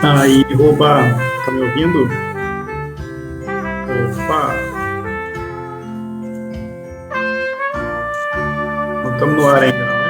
Aí, oba, tá me ouvindo? Opa, não estamos no ar ainda, não é?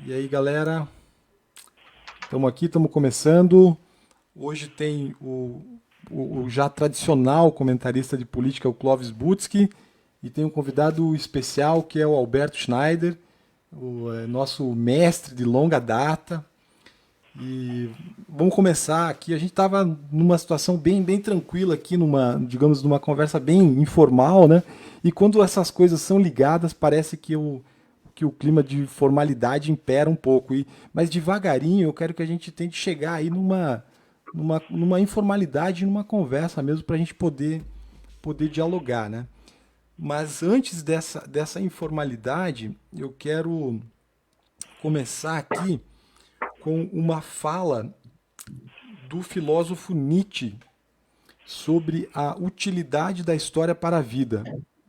E aí, galera, estamos aqui, estamos começando. Hoje tem o já tradicional comentarista de política, o Clóvis Butzky, e tem um convidado especial que é o Alberto Schneider, o nosso mestre de longa data. E vamos começar aqui. A gente estava numa situação bem tranquila aqui, digamos, numa conversa bem informal, né? E quando essas coisas são ligadas, parece que o clima de formalidade impera um pouco. Mas devagarinho eu quero que a gente tente chegar aí numa informalidade, numa conversa mesmo, para a gente poder dialogar, né? Mas antes dessa informalidade, eu quero começar aqui com uma fala do filósofo Nietzsche sobre a utilidade da história para a vida.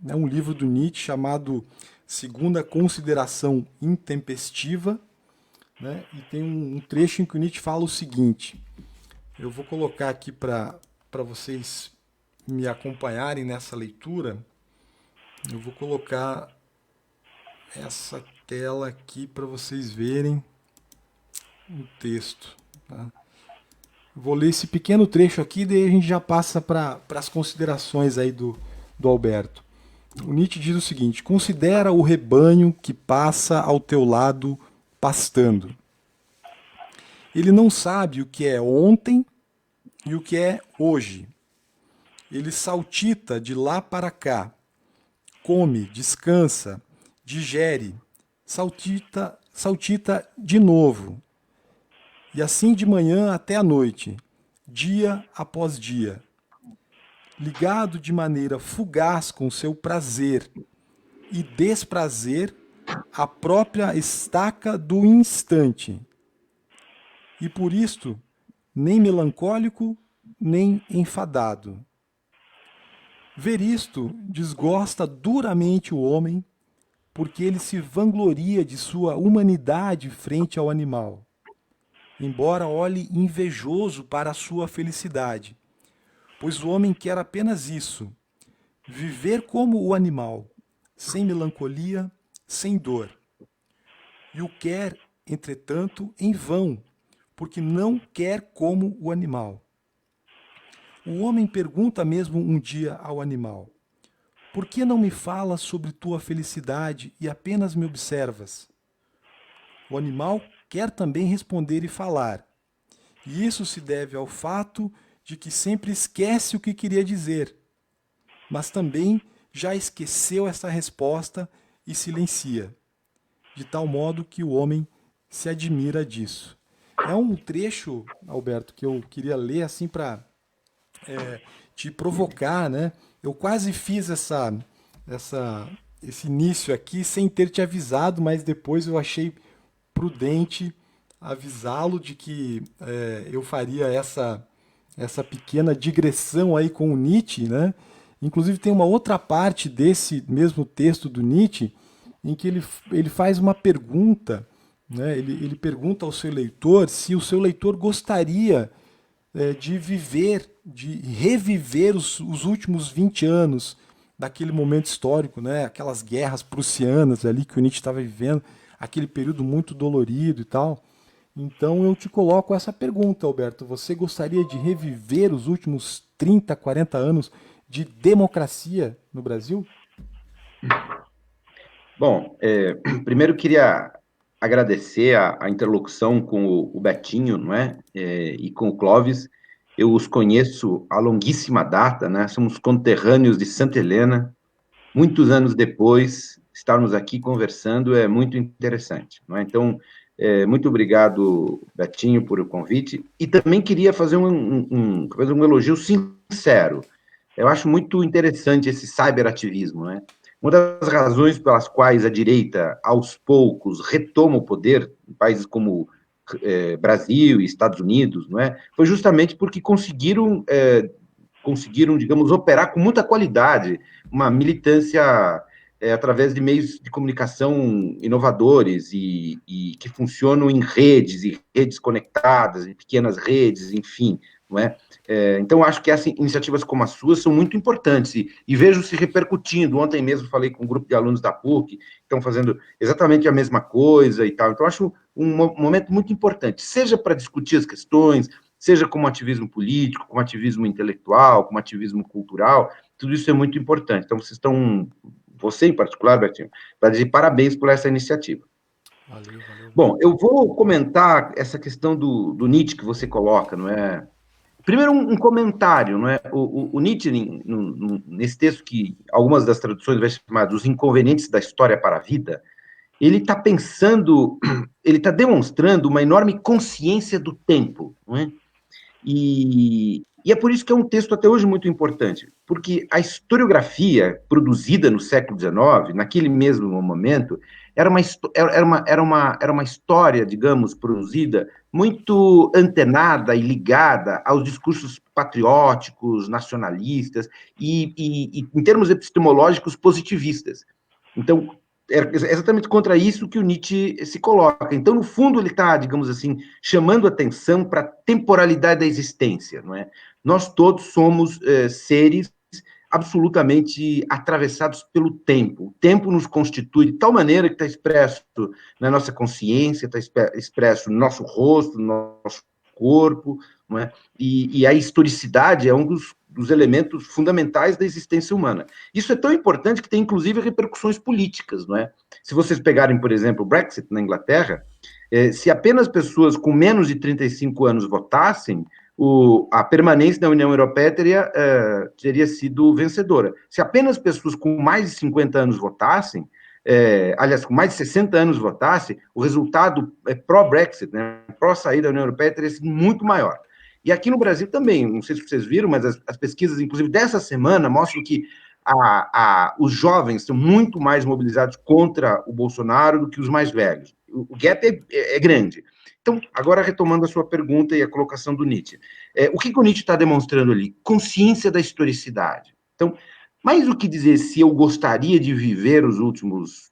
É um livro do Nietzsche chamado Segunda Consideração Intempestiva, né? E tem um trecho em que o Nietzsche fala o seguinte: eu vou colocar aqui para vocês me acompanharem nessa leitura. Eu vou colocar essa tela aqui para vocês verem o texto. Tá? Vou ler esse pequeno trecho aqui, daí a gente já passa para as considerações aí do Alberto. O Nietzsche diz o seguinte: considera o rebanho que passa ao teu lado pastando. Ele não sabe o que é ontem e o que é hoje. Ele saltita de lá para cá, come, descansa, digere, saltita de novo. E assim de manhã até a noite, dia após dia, ligado de maneira fugaz com seu prazer e desprazer à própria estaca do instante. E por isto, nem melancólico, nem enfadado. Ver isto desgosta duramente o homem, porque ele se vangloria de sua humanidade frente ao animal, embora olhe invejoso para a sua felicidade, pois o homem quer apenas isso: viver como o animal, sem melancolia, sem dor. E o quer, entretanto, em vão, porque não quer como o animal. O homem pergunta mesmo um dia ao animal: por que não me falas sobre tua felicidade e apenas me observas? O animal quer também responder e falar. E isso se deve ao fato de que sempre esquece o que queria dizer, mas também já esqueceu essa resposta e silencia, de tal modo que o homem se admira disso. É um trecho, Alberto, que eu queria ler assim para te provocar, né? Eu quase fiz essa, esse início aqui sem ter te avisado, mas depois eu achei prudente avisá-lo de que eu faria essa pequena digressão aí com o Nietzsche, né? Inclusive tem uma outra parte desse mesmo texto do Nietzsche em que ele faz uma pergunta, né? Ele pergunta ao seu leitor se o seu leitor gostaria de viver, de reviver os últimos 20 anos daquele momento histórico, né? Aquelas guerras prussianas ali que o Nietzsche estava vivendo, aquele período muito dolorido e tal. Então eu te coloco essa pergunta, Alberto. Você gostaria de reviver os últimos 30, 40 anos de democracia no Brasil? Bom, primeiro queria agradecer a interlocução com o Betinho, não é? E com o Clóvis. Eu os conheço há longuíssima data, né? Somos conterrâneos de Santa Helena. Muitos anos depois, estarmos aqui conversando é muito interessante, não é? Então, muito obrigado, Betinho, por o convite. E também queria fazer fazer um elogio sincero. Eu acho muito interessante esse cyberativismo, né? Uma das razões pelas quais a direita, aos poucos, retoma o poder em países como Brasil e Estados Unidos, não é? Foi justamente porque conseguiram, digamos, operar com muita qualidade uma militância através de meios de comunicação inovadores e que funcionam em redes, e redes conectadas, em pequenas redes, enfim. não é? Então, acho que essas iniciativas como as suas são muito importantes e vejo se repercutindo. Ontem mesmo falei com um grupo de alunos da PUC, que estão fazendo exatamente a mesma coisa e tal. Então, acho um momento muito importante, seja para discutir as questões, seja como ativismo político, como ativismo intelectual, como ativismo cultural, tudo isso é muito importante. Então, você em particular, Betinho, para dizer parabéns por essa iniciativa. Valeu, valeu. Bom, eu vou comentar essa questão do Nietzsche que você coloca, não é? Primeiro, um comentário, não é? O Nietzsche, nesse texto que algumas das traduções vai chamar dos inconvenientes da história para a vida, ele está pensando, ele está demonstrando uma enorme consciência do tempo, não é? E é por isso que é um texto até hoje muito importante, porque a historiografia produzida no século XIX, naquele mesmo momento, era uma história, digamos, produzida muito antenada e ligada aos discursos patrióticos, nacionalistas e em termos epistemológicos, positivistas. Então, é exatamente contra isso que o Nietzsche se coloca. Então, no fundo, ele está, digamos assim, chamando atenção para a temporalidade da existência, não é? Nós todos somos seres absolutamente atravessados pelo tempo. O tempo nos constitui de tal maneira que está expresso na nossa consciência, está expresso no nosso rosto, no nosso corpo, não é? E a historicidade é um dos elementos fundamentais da existência humana. Isso é tão importante que tem, inclusive, repercussões políticas, não é? Se vocês pegarem, por exemplo, o Brexit na Inglaterra, se apenas pessoas com menos de 35 anos votassem, a permanência na União Europeia teria sido vencedora. Se apenas pessoas com mais de 50 anos votassem, aliás, com mais de 60 anos votassem, o resultado pró-Brexit, né, pró-saída da União Europeia, teria sido muito maior. E aqui no Brasil também, não sei se vocês viram, mas as pesquisas, inclusive dessa semana, mostram que os jovens estão muito mais mobilizados contra o Bolsonaro do que os mais velhos. O gap é grande. Então, agora retomando a sua pergunta e a colocação do Nietzsche. O que o Nietzsche está demonstrando ali? Consciência da historicidade. Então, mais do que dizer se eu gostaria de viver as últimas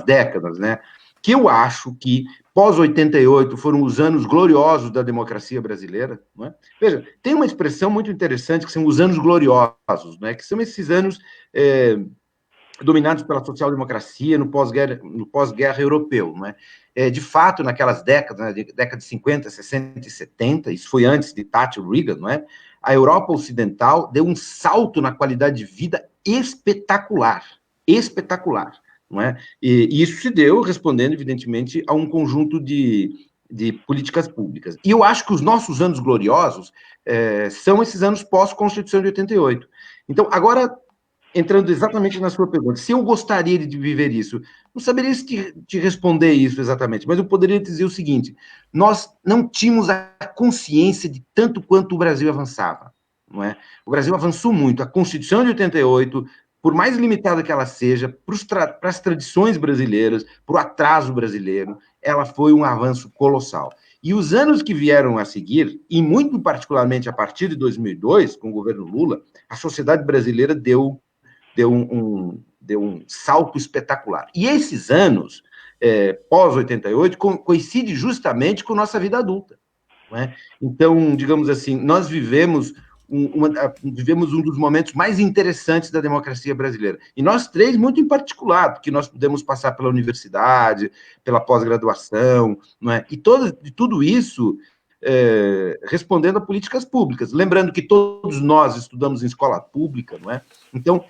décadas, né? Que eu acho que pós-88 foram os anos gloriosos da democracia brasileira. Não é? Veja, tem uma expressão muito interessante que são os anos gloriosos, né? Que são esses anos dominados pela social-democracia no pós-guerra europeu. Não é? De fato, naquelas décadas, né, década de 50, 60 e 70, isso foi antes de Thatcher e Reagan, não é? A Europa Ocidental deu um salto na qualidade de vida espetacular, espetacular, não é? E isso se deu respondendo, evidentemente, a um conjunto de políticas públicas. E eu acho que os nossos anos gloriosos são esses anos pós-Constituição de 88. Então, agora, entrando exatamente na sua pergunta, se eu gostaria de viver isso, não saberia te responder isso exatamente, mas eu poderia dizer o seguinte: nós não tínhamos a consciência de tanto quanto o Brasil avançava, não é? O Brasil avançou muito. A Constituição de 88, por mais limitada que ela seja, para as tradições brasileiras, para o atraso brasileiro, ela foi um avanço colossal. E os anos que vieram a seguir, e muito particularmente a partir de 2002, com o governo Lula, a sociedade brasileira deu um salto espetacular. E esses anos, pós-88, coincide justamente com nossa vida adulta. Não é? Então, digamos assim, nós vivemos um dos momentos mais interessantes da democracia brasileira. E nós três, muito em particular, porque nós pudemos passar pela universidade, pela pós-graduação, não é? E tudo isso respondendo a políticas públicas. Lembrando que todos nós estudamos em escola pública, não é? Então,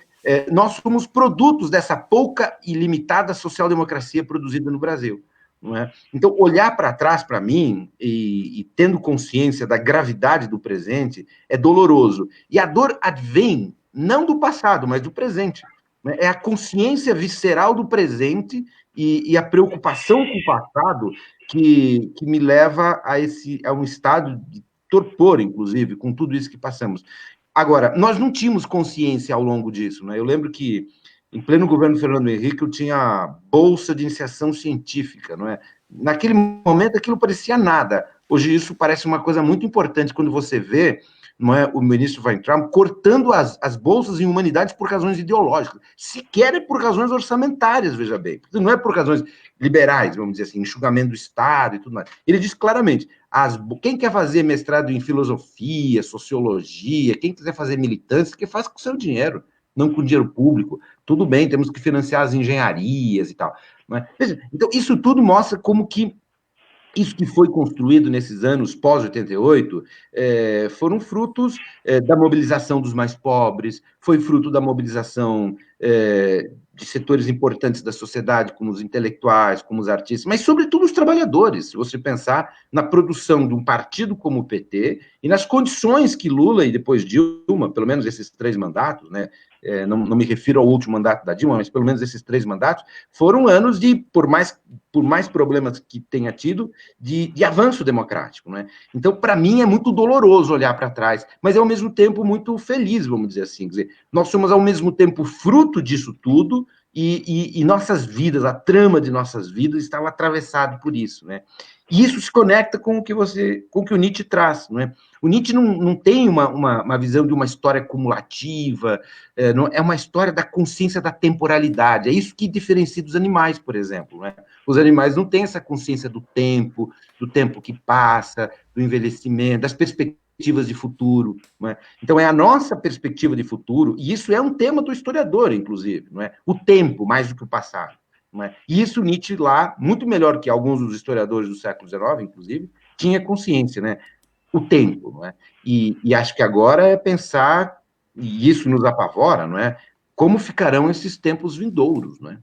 nós somos produtos dessa pouca e limitada social-democracia produzida no Brasil. Não é? Então, olhar para trás para mim e tendo consciência da gravidade do presente é doloroso. E a dor advém não do passado, mas do presente. Né? É a consciência visceral do presente e a preocupação com o passado que me leva a um estado de torpor, inclusive, com tudo isso que passamos. Agora, nós não tínhamos consciência ao longo disso. Né? Eu lembro que, em pleno governo Fernando Henrique, eu tinha bolsa de iniciação científica. Não é? Naquele momento, aquilo parecia nada. Hoje, isso parece uma coisa muito importante quando você vê, não é, o ministro Weintraub cortando as bolsas em humanidades por razões ideológicas. Sequer é por razões orçamentárias, veja bem. Não é por razões liberais, vamos dizer assim, enxugamento do Estado e tudo mais. Ele diz claramente, Quem quer fazer mestrado em filosofia, sociologia, quem quiser fazer militância, que faz com o seu dinheiro, não com dinheiro público. Tudo bem, temos que financiar as engenharias e tal. Né? Veja, então, isso tudo mostra como que isso que foi construído nesses anos pós-88 foram frutos da mobilização dos mais pobres, foi fruto da mobilização de setores importantes da sociedade, como os intelectuais, como os artistas, mas, sobretudo, os trabalhadores. Se você pensar na produção de um partido como o PT e nas condições que Lula e depois Dilma, pelo menos esses 3 mandatos, né, não me refiro ao último mandato da Dilma, mas pelo menos esses 3 mandatos, foram anos de, por mais problemas que tenha tido, de avanço democrático. Né? Então, para mim, é muito doloroso olhar para trás, mas, ao mesmo tempo, muito feliz, vamos dizer assim. Quer dizer, nós somos, ao mesmo tempo, fruto disso tudo e nossas vidas, a trama de nossas vidas estava atravessado por isso. Né? E isso se conecta com o que o Nietzsche traz. Não é? O Nietzsche não tem uma visão de uma história cumulativa, é uma história da consciência da temporalidade. É isso que diferencia dos animais, por exemplo. Né? Os animais não têm essa consciência do tempo que passa, do envelhecimento, das perspectivas de futuro. Não é? Então, é a nossa perspectiva de futuro, e isso é um tema do historiador, inclusive, não é? O tempo, mais do que o passado. Não é? E isso Nietzsche lá, muito melhor que alguns dos historiadores do século XIX, inclusive, tinha consciência, né? O tempo, não é? E acho que agora é pensar, e isso nos apavora, não é? Como ficarão esses tempos vindouros, não é?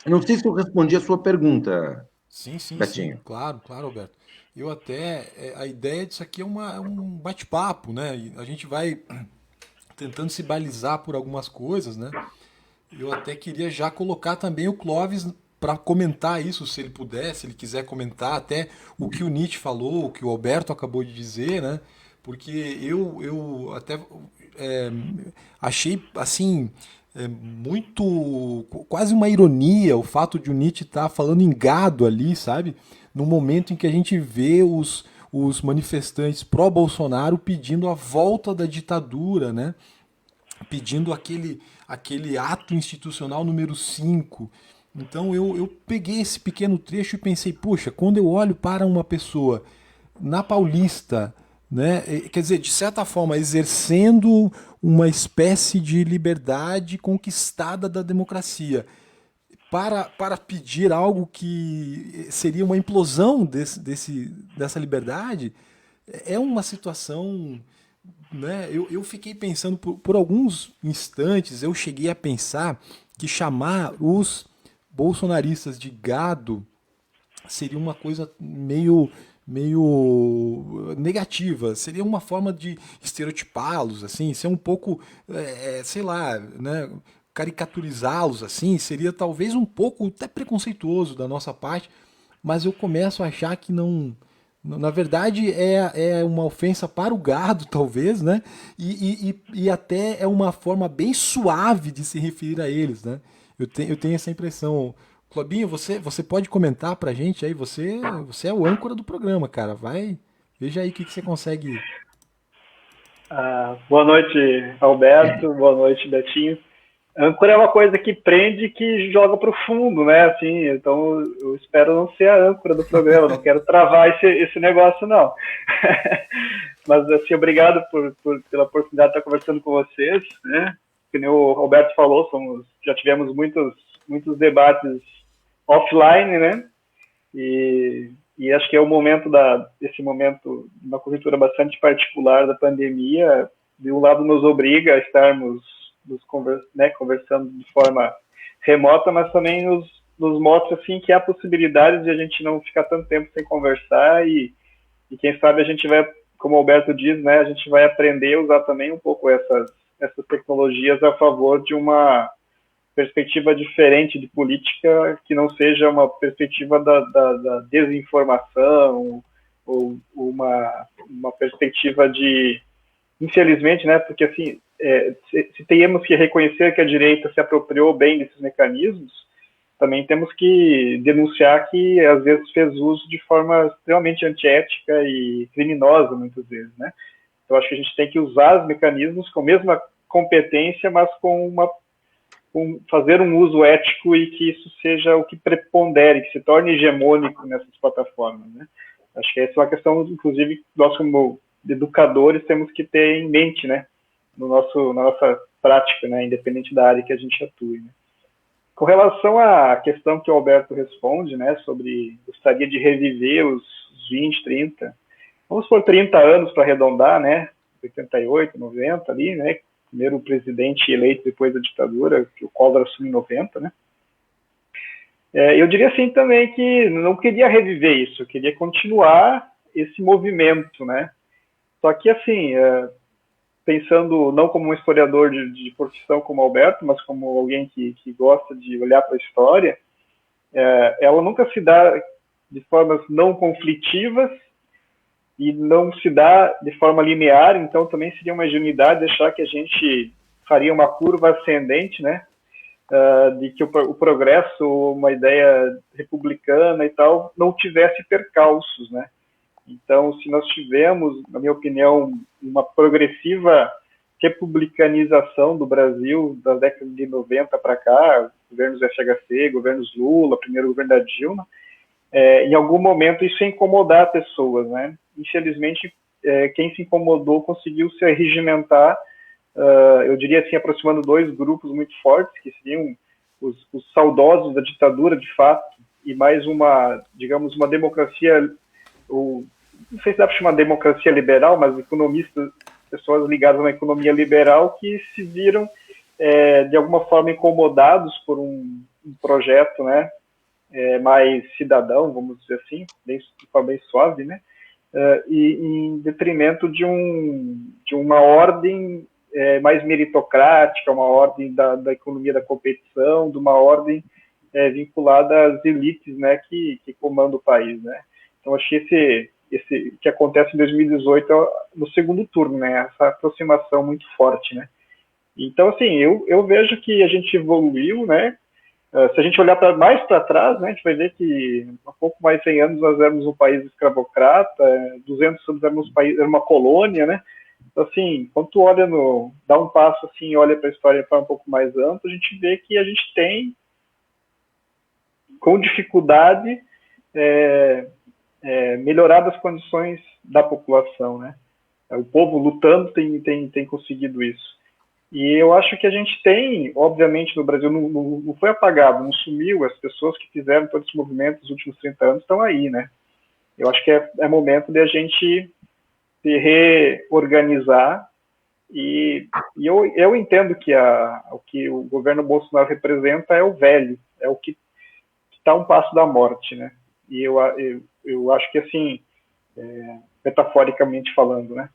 Eu não sei se eu respondi a sua pergunta, Sim, sim, sim, Betinho. claro, claro, Alberto. Eu até, a ideia disso aqui é um bate-papo, né? E a gente vai tentando se balizar por algumas coisas, né? Eu até queria já colocar também o Clóvis para comentar isso, se ele puder, se ele quiser comentar até o que o Nietzsche falou, o que o Alberto acabou de dizer, né? Porque eu até é, achei assim muito quase uma ironia o fato de o Nietzsche estar falando em gado ali, sabe? No momento em que a gente vê os manifestantes pró-Bolsonaro pedindo a volta da ditadura, né? Pedindo aquele ato institucional número 5. Então eu peguei esse pequeno trecho e pensei, puxa, quando eu olho para uma pessoa na Paulista, né, quer dizer, de certa forma, exercendo uma espécie de liberdade conquistada da democracia, para pedir algo que seria uma implosão dessa liberdade, é uma situação, né? Eu fiquei pensando por alguns instantes, eu cheguei a pensar que chamar os bolsonaristas de gado seria uma coisa meio negativa, seria uma forma de estereotipá-los, assim, ser um pouco, sei lá, né, caricaturizá-los, assim, seria talvez um pouco até preconceituoso da nossa parte, mas eu começo a achar que não, na verdade é uma ofensa para o gado, talvez, né? E até é uma forma bem suave de se referir a eles, né? Eu tenho essa impressão. Clobinho, você pode comentar pra gente aí? Você é o âncora do programa, cara. Vai, veja aí o que você consegue. Boa noite, Alberto. Boa noite, Betinho. Âncora é uma coisa que prende e que joga para o fundo, né? Assim, então eu espero não ser a âncora do programa, não quero travar esse negócio, não. Mas, assim, obrigado pela oportunidade de estar conversando com vocês, né? Como o Alberto falou, já tivemos muitos debates offline, né? E acho que é o momento esse momento, uma conjuntura bastante particular da pandemia, de um lado nos obriga a estarmos conversando de forma remota, mas também nos mostra assim, que há possibilidade de a gente não ficar tanto tempo sem conversar e quem sabe a gente vai, como o Alberto diz, né, a gente vai aprender a usar também um pouco essas tecnologias a favor de uma perspectiva diferente de política, que não seja uma perspectiva da desinformação ou uma perspectiva de, infelizmente, né, porque assim, se temos que reconhecer que a direita se apropriou bem desses mecanismos, também temos que denunciar que às vezes fez uso de forma extremamente antiética e criminosa, muitas vezes, né? Então acho que a gente tem que usar os mecanismos com a mesma competência, mas com fazer um uso ético e que isso seja o que prepondere, que se torne hegemônico nessas plataformas, né? Acho que essa é uma questão, inclusive, nós como educadores temos que ter em mente, né? Na nossa prática, né? Independente da área que a gente atue, né? Com relação à questão que o Alberto responde, né? Sobre gostaria de reviver os 20, 30, vamos por 30 anos para arredondar, né? 88, 90 ali, né? Primeiro presidente eleito depois da ditadura, que o Collor assumiu em 90, né? Eu diria assim também que não queria reviver isso, eu queria continuar esse movimento, né? Só que, assim, pensando não como um historiador de profissão como Alberto, mas como alguém que gosta de olhar para a história, ela nunca se dá de formas não conflitivas e não se dá de forma linear, então também seria uma ingenuidade achar que a gente faria uma curva ascendente, né? De que o progresso, uma ideia republicana e tal, não tivesse percalços, né? Então, se nós tivemos, na minha opinião, uma progressiva republicanização do Brasil da década de 90 para cá, governos FHC, governos Lula, primeiro governo da Dilma, em algum momento isso ia incomodar pessoas, né? Infelizmente, quem se incomodou conseguiu se regimentar, eu diria assim, aproximando dois grupos muito fortes, que seriam os saudosos da ditadura, de fato, e mais digamos, uma democracia, não sei se dá para chamar de democracia liberal, mas economistas, pessoas ligadas a uma economia liberal que se viram, de alguma forma, incomodados por um projeto, né, mais cidadão, vamos dizer assim, de forma bem suave, né, e em detrimento de uma ordem mais meritocrática, uma ordem da economia da competição, de uma ordem vinculada às elites, né, que comandam o país, né. Então, acho que esse que acontece em 2018 no segundo turno, né, essa aproximação muito forte, né. Então, assim, eu vejo que a gente evoluiu, né. Se a gente olhar mais para trás, né, a gente vai ver que há pouco mais de 100 anos nós éramos um país escravocrata, 200 anos éramos era uma colônia, né. Então, assim, quando tu olha dá um passo assim e olha para a história para um pouco mais amplo, a gente vê que a gente tem, com dificuldade, melhorado as condições da população, né? O povo lutando tem conseguido isso. E eu acho que a gente tem, obviamente, no Brasil, não foi apagado, não sumiu, as pessoas que fizeram todos esses movimentos nos últimos 30 anos estão aí, né? Eu acho que é momento de a gente se reorganizar e eu entendo que o que o governo Bolsonaro representa é o velho, é o que está a um passo da morte, né? E eu acho que, assim, metaforicamente falando, né?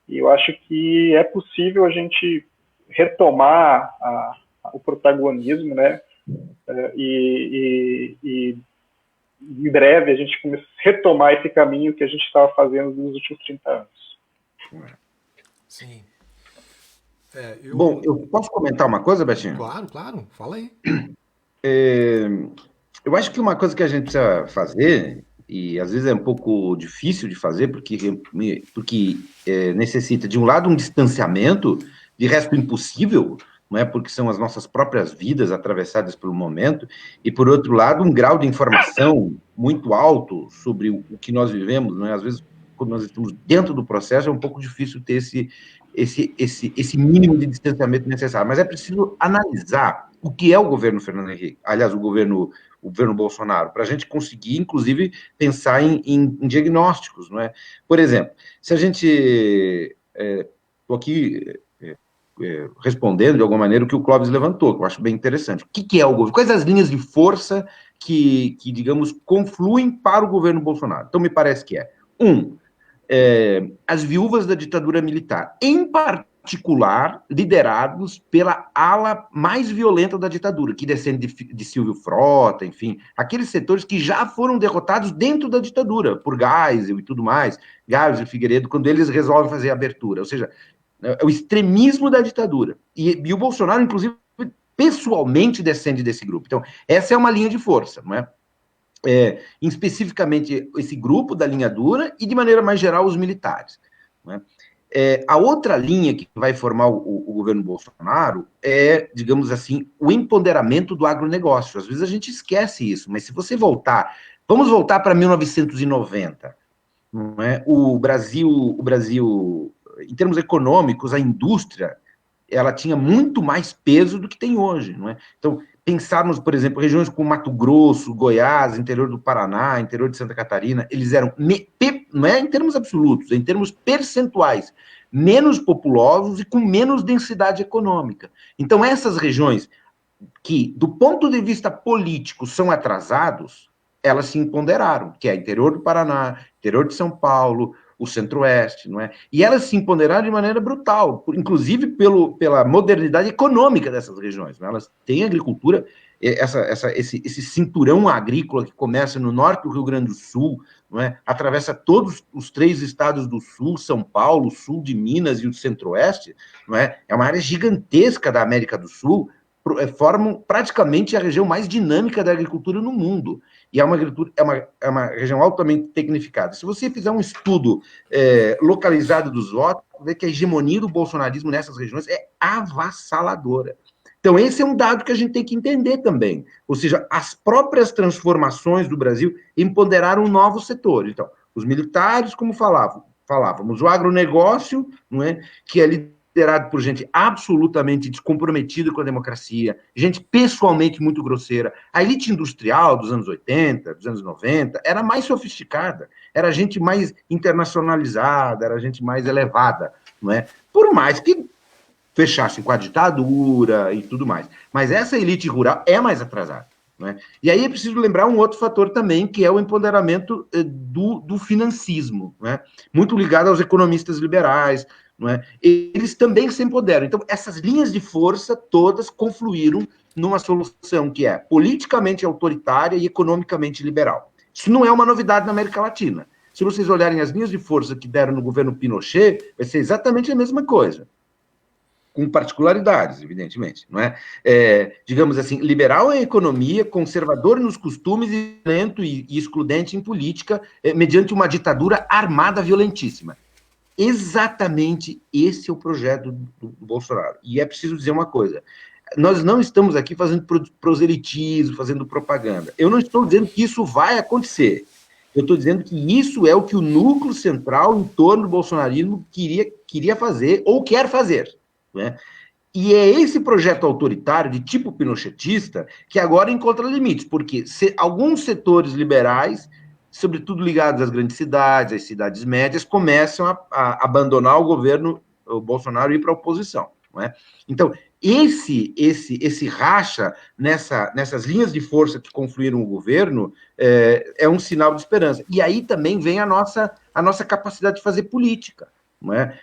E eu acho que é possível a gente retomar o protagonismo, né? E em breve a gente retomar esse caminho que a gente estava fazendo nos últimos 30 anos. Sim. Bom, eu posso comentar uma coisa, Betinho? Claro, fala aí. Eu acho que uma coisa que a gente precisa fazer, e às vezes é um pouco difícil de fazer, porque necessita, de um lado, um distanciamento, de resto impossível, não é? Porque são as nossas próprias vidas atravessadas pelo momento, e por outro lado, um grau de informação muito alto sobre o que nós vivemos, não é? Às vezes, quando nós estamos dentro do processo, é um pouco difícil ter esse mínimo de distanciamento necessário, mas é preciso analisar o que é o governo Fernando Henrique, aliás, o governo Bolsonaro, para a gente conseguir, inclusive, pensar em diagnósticos, não é? Por exemplo, se a gente... Estou aqui respondendo, de alguma maneira, o que o Clóvis levantou, que eu acho bem interessante. O que é o governo? Quais as linhas de força que, digamos, confluem para o governo Bolsonaro? Então, me parece que as viúvas da ditadura militar, em particular, liderados pela ala mais violenta da ditadura, que descende de Silvio Frota, enfim, aqueles setores que já foram derrotados dentro da ditadura, por Geisel e tudo mais, Geisel e Figueiredo, quando eles resolvem fazer a abertura, ou seja, é o extremismo da ditadura. E o Bolsonaro, inclusive, pessoalmente descende desse grupo. Então, essa é uma linha de força, não é? Especificamente esse grupo da linha dura e, de maneira mais geral, os militares. Não é? A outra linha que vai formar o governo Bolsonaro é, digamos assim, o empoderamento do agronegócio. Às vezes a gente esquece isso, mas se você vamos voltar para 1990. não é? O Brasil, em termos econômicos, a indústria, ela tinha muito mais peso do que tem hoje, não é? Então, pensarmos, por exemplo, regiões como Mato Grosso, Goiás, interior do Paraná, interior de Santa Catarina, eles eram, não é em termos absolutos, é em termos percentuais, menos populosos e com menos densidade econômica. Então, essas regiões que, do ponto de vista político, são atrasados, elas se empoderaram, que é interior do Paraná, interior de São Paulo, o Centro-Oeste, não é? E elas se empoderaram de maneira brutal, inclusive pela modernidade econômica dessas regiões. Não é? Elas têm agricultura, esse cinturão agrícola que começa no norte do Rio Grande do Sul, não é? Atravessa todos os 3 estados do Sul, São Paulo, sul de Minas e o Centro-Oeste, não é? É uma área gigantesca da América do Sul, formam praticamente a região mais dinâmica da agricultura no mundo. E é uma região altamente tecnificada. Se você fizer um estudo localizado dos votos, vê que a hegemonia do bolsonarismo nessas regiões é avassaladora. Então, esse é um dado que a gente tem que entender também. Ou seja, as próprias transformações do Brasil empoderaram novos setores. Então, os militares, como falávamos, o agronegócio, não é, que é liderado por gente absolutamente descomprometida com a democracia, gente pessoalmente muito grosseira. A elite industrial dos anos 80, dos anos 90, era mais sofisticada, era gente mais internacionalizada, era gente mais elevada, não é? Por mais que fechassem com a ditadura e tudo mais. Mas essa elite rural é mais atrasada. Não é? E aí é preciso lembrar um outro fator também, que é o empoderamento do financismo, não é? Muito ligado aos economistas liberais, não é? Eles também se empoderam. Então, essas linhas de força todas confluíram numa solução que é politicamente autoritária e economicamente liberal. Isso não é uma novidade na América Latina. Se vocês olharem as linhas de força que deram no governo Pinochet, vai ser exatamente a mesma coisa, com particularidades, evidentemente, não é? Digamos assim, liberal em economia, conservador nos costumes e lento e excludente em política, mediante uma ditadura armada violentíssima. Exatamente esse é o projeto do Bolsonaro. E é preciso dizer uma coisa, nós não estamos aqui fazendo proselitismo, fazendo propaganda. Eu não estou dizendo que isso vai acontecer. Eu estou dizendo que isso é o que o núcleo central em torno do bolsonarismo queria fazer ou quer fazer. Né? E é esse projeto autoritário de tipo pinochetista que agora encontra limites, porque alguns setores liberais, sobretudo ligados às grandes cidades, às cidades médias, começam a abandonar o governo, o Bolsonaro, e ir para a oposição. Não é? Então, esse racha nessas linhas de força que confluíram o governo é um sinal de esperança. E aí também vem a nossa capacidade de fazer política. Não é?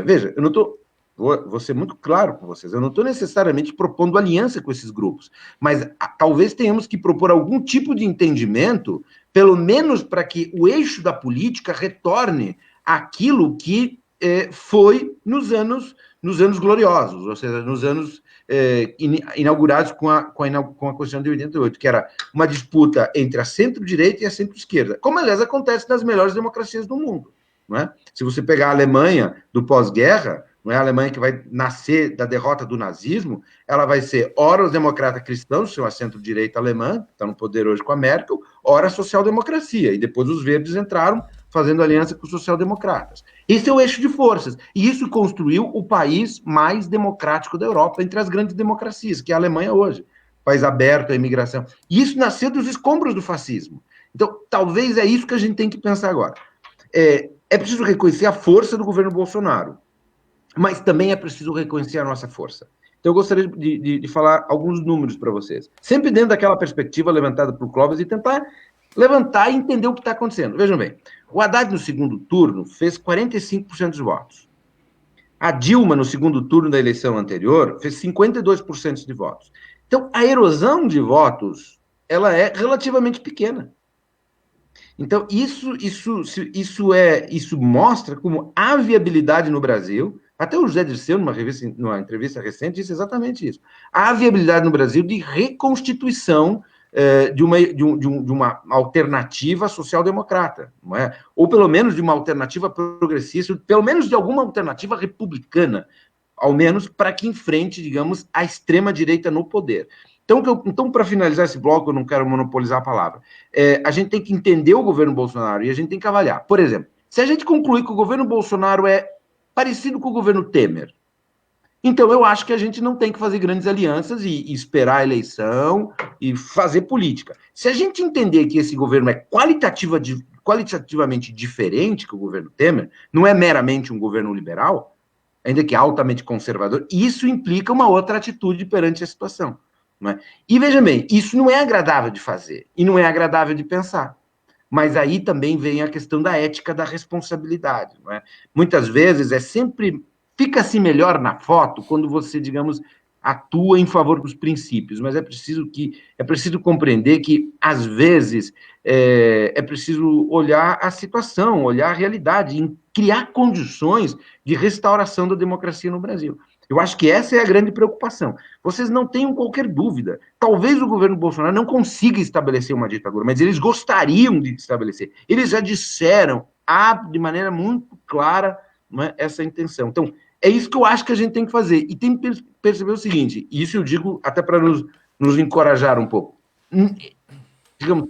Veja, eu não estou... Vou ser muito claro com vocês, eu não estou necessariamente propondo aliança com esses grupos, mas talvez tenhamos que propor algum tipo de entendimento, pelo menos para que o eixo da política retorne àquilo que foi nos anos gloriosos, ou seja, nos anos inaugurados com a Constituição de 88, que era uma disputa entre a centro-direita e a centro-esquerda, como, aliás, acontece nas melhores democracias do mundo. Não é? Se você pegar a Alemanha do pós-guerra, não é a Alemanha que vai nascer da derrota do nazismo, ela vai ser ora os democratas cristãos, seu centro-direita alemã, que está no poder hoje com a Merkel, ora a social-democracia, e depois os verdes entraram fazendo aliança com os social-democratas. Esse é o eixo de forças, e isso construiu o país mais democrático da Europa, entre as grandes democracias, que é a Alemanha hoje, país aberto à imigração. E isso nasceu dos escombros do fascismo. Então, talvez é isso que a gente tem que pensar agora. É preciso reconhecer a força do governo Bolsonaro, mas também é preciso reconhecer a nossa força. Então, eu gostaria de falar alguns números para vocês. Sempre dentro daquela perspectiva levantada por Clóvis e tentar levantar e entender o que está acontecendo. Vejam bem, o Haddad, no segundo turno, fez 45% dos votos. A Dilma, no segundo turno da eleição anterior, fez 52% de votos. Então, a erosão de votos, ela é relativamente pequena. Então, isso mostra como a viabilidade no Brasil, até o José Dirceu, numa entrevista recente, disse exatamente isso. A viabilidade no Brasil de reconstituição de uma alternativa social-democrata, não é? Ou pelo menos de uma alternativa progressista, pelo menos de alguma alternativa republicana, ao menos para que enfrente, digamos, a extrema-direita no poder. Então, para finalizar esse bloco, eu não quero monopolizar a palavra. A gente tem que entender o governo Bolsonaro e a gente tem que avaliar. Por exemplo, se a gente concluir que o governo Bolsonaro é parecido com o governo Temer, então eu acho que a gente não tem que fazer grandes alianças e esperar a eleição e fazer política. Se a gente entender que esse governo é qualitativamente diferente que o governo Temer, não é meramente um governo liberal, ainda que altamente conservador, isso implica uma outra atitude perante a situação. Não é? E veja bem, isso não é agradável de fazer e não é agradável de pensar. Mas aí também vem a questão da ética da responsabilidade. Não é? Muitas vezes fica-se melhor na foto quando você, digamos, atua em favor dos princípios, mas é preciso compreender que, às vezes, é preciso olhar a situação, olhar a realidade, e criar condições de restauração da democracia no Brasil. Eu acho que essa é a grande preocupação. Vocês não tenham qualquer dúvida. Talvez o governo Bolsonaro não consiga estabelecer uma ditadura, mas eles gostariam de estabelecer. Eles já disseram de maneira muito clara, não é, essa intenção. Então, é isso que eu acho que a gente tem que fazer. E tem que perceber o seguinte, e isso eu digo até para nos encorajar um pouco. Digamos,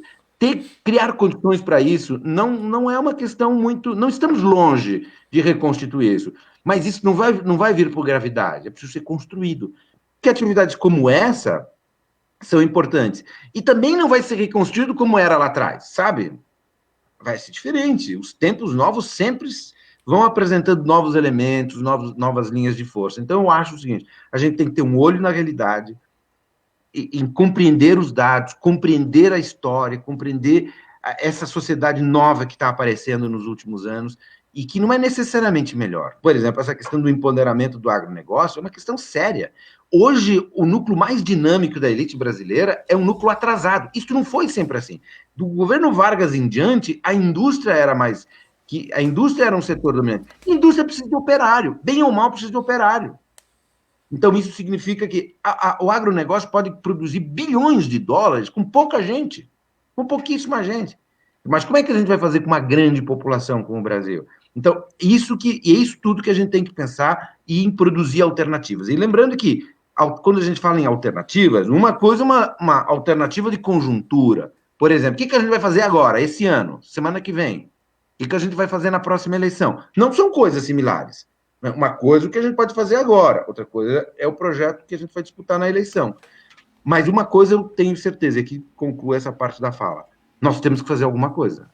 criar condições para isso não é uma questão muito... Não estamos longe de reconstituir isso. Mas isso não vai vir por gravidade, é preciso ser construído. Porque atividades como essa são importantes. E também não vai ser reconstruído como era lá atrás, sabe? Vai ser diferente. Os tempos novos sempre vão apresentando novos elementos, novas linhas de força. Então, eu acho o seguinte, a gente tem que ter um olho na realidade, em compreender os dados, compreender a história, compreender essa sociedade nova que está aparecendo nos últimos anos, e que não é necessariamente melhor. Por exemplo, essa questão do empoderamento do agronegócio é uma questão séria. Hoje, o núcleo mais dinâmico da elite brasileira é um núcleo atrasado. Isso não foi sempre assim. Do governo Vargas em diante, a indústria era um setor dominante. A indústria precisa de operário. Bem ou mal precisa de operário. Então, isso significa que o agronegócio pode produzir bilhões de dólares com pouca gente, com pouquíssima gente. Mas como é que a gente vai fazer com uma grande população como o Brasil? Então, é isso tudo que a gente tem que pensar e em produzir alternativas. E lembrando que, quando a gente fala em alternativas, uma coisa é uma alternativa de conjuntura. Por exemplo, o que a gente vai fazer agora, esse ano, semana que vem? O que a gente vai fazer na próxima eleição? Não são coisas similares. Uma coisa é o que a gente pode fazer agora, outra coisa é o projeto que a gente vai disputar na eleição. Mas uma coisa eu tenho certeza, que conclui essa parte da fala. Nós temos que fazer alguma coisa,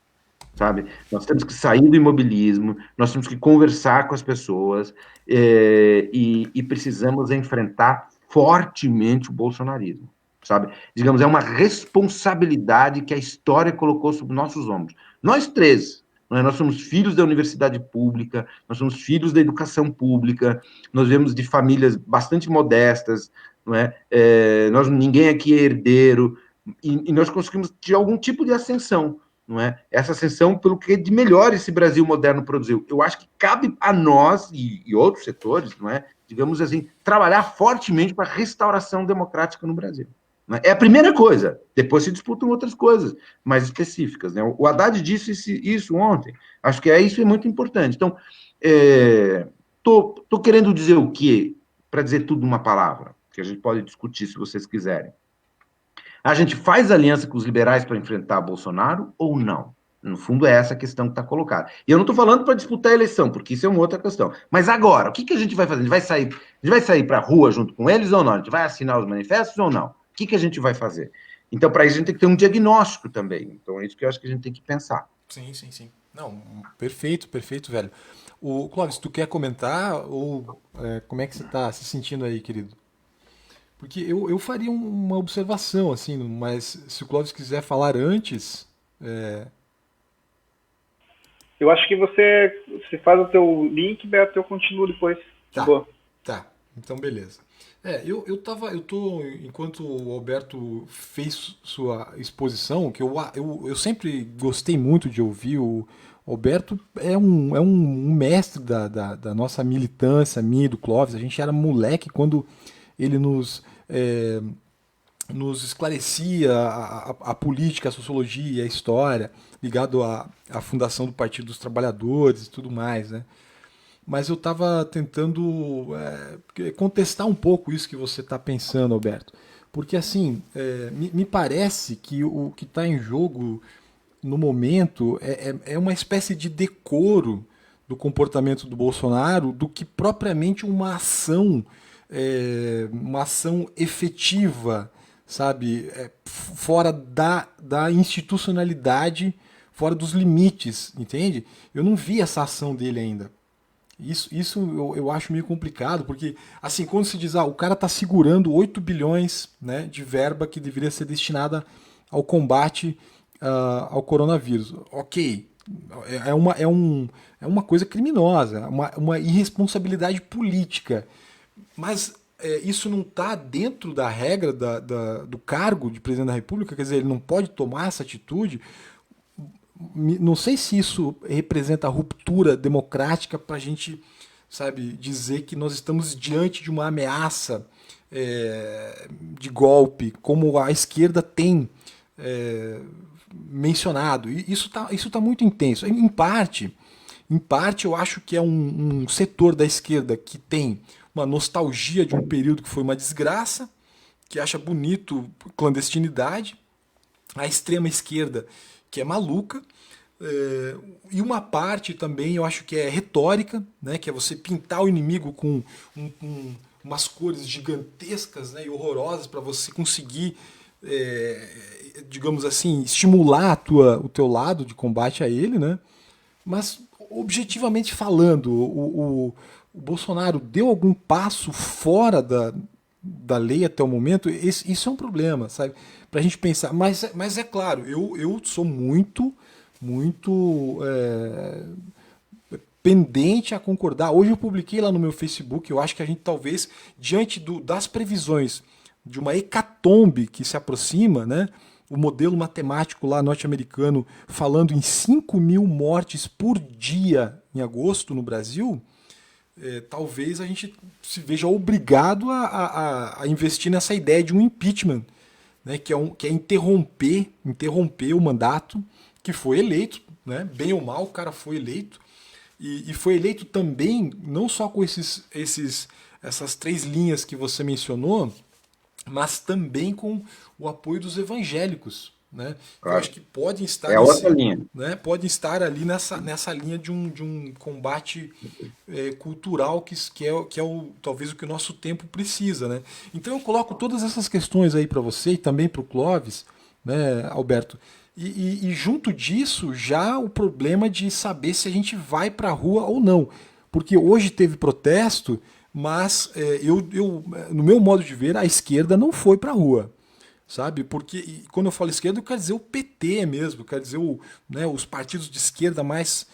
sabe? Nós temos que sair do imobilismo, nós temos que conversar com as pessoas e precisamos enfrentar fortemente o bolsonarismo, sabe? Digamos, é uma responsabilidade que a história colocou sobre nossos ombros. Nós três, não é? Nós somos filhos da universidade pública, nós somos filhos da educação pública, nós viemos de famílias bastante modestas, não é? Ninguém aqui é herdeiro, e nós conseguimos ter algum tipo de ascensão, não é? Essa ascensão pelo que de melhor esse Brasil moderno produziu. Eu acho que cabe a nós e outros setores, não é? Digamos assim, trabalhar fortemente para a restauração democrática no Brasil. Não é? É a primeira coisa. Depois se disputam outras coisas mais específicas, né? O Haddad disse isso ontem. Acho que isso é muito importante. Então, tô querendo dizer o quê? Para dizer tudo numa palavra, que a gente pode discutir se vocês quiserem. A gente faz aliança com os liberais para enfrentar Bolsonaro ou não? No fundo, é essa a questão que está colocada. E eu não estou falando para disputar a eleição, porque isso é uma outra questão. Mas agora, o que a gente vai fazer? A gente vai sair para a rua junto com eles ou não? A gente vai assinar os manifestos ou não? O que a gente vai fazer? Então, para isso, a gente tem que ter um diagnóstico também. Então, é isso que eu acho que a gente tem que pensar. Sim. Não, perfeito, velho. O Clóvis, tu quer comentar ou como é que você está se sentindo aí, querido? Porque eu faria uma observação, assim, mas se o Clóvis quiser falar antes... Eu acho que você faz o teu link, Beto, eu continuo depois. Tá, então beleza. Enquanto o Alberto fez sua exposição, que eu sempre gostei muito de ouvir, o Alberto é um mestre da nossa militância, minha e do Clóvis. A gente era moleque quando ele nos esclarecia a política, a sociologia, a história, ligado à fundação do Partido dos Trabalhadores e tudo mais, né? Mas eu estava tentando contestar um pouco isso que você está pensando, Alberto. Porque, assim, me parece que o que está em jogo no momento é uma espécie de decoro do comportamento do Bolsonaro do que propriamente uma ação efetiva, sabe? Fora da institucionalidade, fora dos limites, entende? Eu não vi essa ação dele ainda. Isso eu acho meio complicado, porque, assim, quando se diz, o cara está segurando 8 bilhões, né, de verba que deveria ser destinada ao combate ao coronavírus. Ok, é uma coisa criminosa, uma irresponsabilidade política, mas isso não está dentro da regra do cargo de presidente da República, quer dizer, ele não pode tomar essa atitude. Não sei se isso representa a ruptura democrática para a gente, sabe, dizer que nós estamos diante de uma ameaça de golpe, como a esquerda tem mencionado. E isso tá muito intenso. Em parte, eu acho que é um setor da esquerda que tem uma nostalgia de um período que foi uma desgraça, que acha bonito clandestinidade, a extrema esquerda que é maluca, e uma parte também eu acho que é retórica, né, que é você pintar o inimigo com umas cores gigantescas, né, e horrorosas para você conseguir, digamos assim, estimular o teu lado de combate a ele, né? Mas objetivamente falando, o Bolsonaro deu algum passo fora da lei até o momento? Isso é um problema, sabe? Pra gente pensar. Mas é claro, eu sou muito pendente a concordar. Hoje eu publiquei lá no meu Facebook, eu acho que a gente talvez, diante das previsões de uma hecatombe que se aproxima, né? O modelo matemático lá norte-americano falando em 5 mil mortes por dia em agosto no Brasil, talvez a gente se veja obrigado a investir nessa ideia de um impeachment, né, que é interromper o mandato que foi eleito, né, bem ou mal o cara foi eleito, e foi eleito também não só com essas 3 linhas que você mencionou, mas também com o apoio dos evangélicos, né? Claro. Eu acho que podem estar, outra linha. Né? Podem estar ali nessa linha de um combate cultural que talvez o que o nosso tempo precisa, né? Então eu coloco todas essas questões aí para você e também para o Clóvis, né, Alberto? E junto disso já o problema de saber se a gente vai para a rua ou não, porque hoje teve protesto. Mas no meu modo de ver, a esquerda não foi para a rua, sabe? Porque quando eu falo esquerda, eu quero dizer o PT mesmo, eu quero dizer os partidos de esquerda mais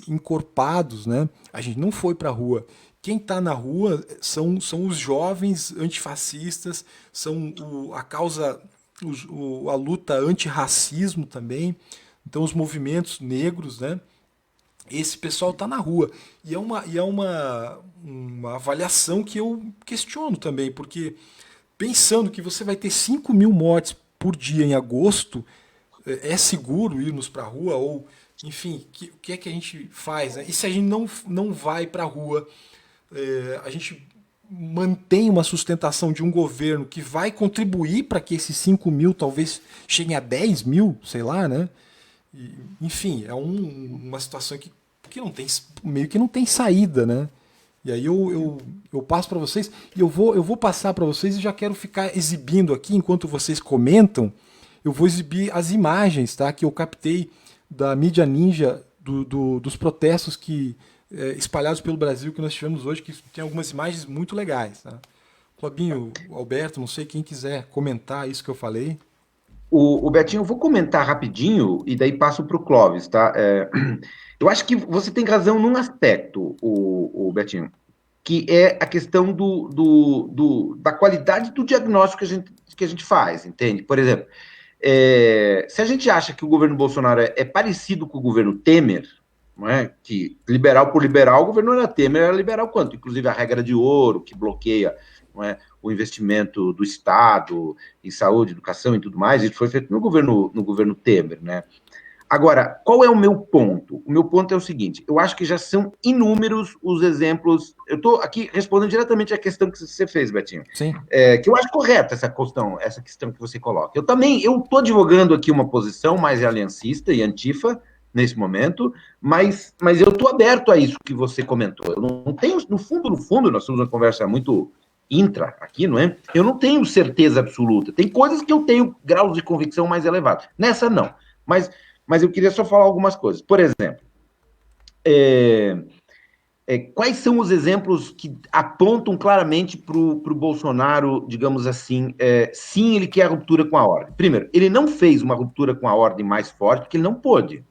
encorpados, né? A gente não foi para a rua. Quem está na rua são os jovens antifascistas, são a luta antirracismo também, então os movimentos negros, né? Esse pessoal está na rua. E é uma avaliação que eu questiono também, porque pensando que você vai ter 5 mil mortes por dia em agosto, é seguro irmos para a rua? Ou, enfim, o que é que a gente faz? Né? E se a gente não vai para a rua, a gente mantém uma sustentação de um governo que vai contribuir para que esses 5 mil talvez cheguem a 10 mil, sei lá, né? E, enfim, é uma situação que meio que não tem saída, né? E aí eu passo para vocês, e eu vou passar para vocês e já quero ficar exibindo aqui, enquanto vocês comentam, eu vou exibir as imagens, tá? Que eu captei da mídia ninja dos protestos espalhados pelo Brasil que nós tivemos hoje, que tem algumas imagens muito legais, tá? Clobinho, Alberto, não sei quem quiser comentar isso que eu falei. O Betinho, eu vou comentar rapidinho e daí passo para o Clóvis, tá? Eu acho que você tem razão num aspecto, o Betinho, que é a questão da qualidade do diagnóstico que a gente faz, entende? Por exemplo, se a gente acha que o governo Bolsonaro é parecido com o governo Temer, não é? Que liberal por liberal, o governo era Temer era liberal quanto? Inclusive a regra de ouro, que bloqueia, não é, o investimento do Estado em saúde, educação e tudo mais, isso foi feito no governo Temer, né? Agora, qual é o meu ponto? O meu ponto é o seguinte, eu acho que já são inúmeros os exemplos, eu estou aqui respondendo diretamente à questão que você fez, Betinho, Sim. que eu acho correta essa questão que você coloca. Eu estou advogando aqui uma posição mais aliancista e antifa, nesse momento, mas eu estou aberto a isso que você comentou. Eu não tenho, no fundo, nós temos uma conversa muito intra aqui, não é? Eu não tenho certeza absoluta. Tem coisas que eu tenho graus de convicção mais elevados. Nessa, não. Mas eu queria só falar algumas coisas. Por exemplo, quais são os exemplos que apontam claramente para o Bolsonaro, digamos assim, sim, ele quer a ruptura com a ordem? Primeiro, ele não fez uma ruptura com a ordem mais forte porque ele não pôde.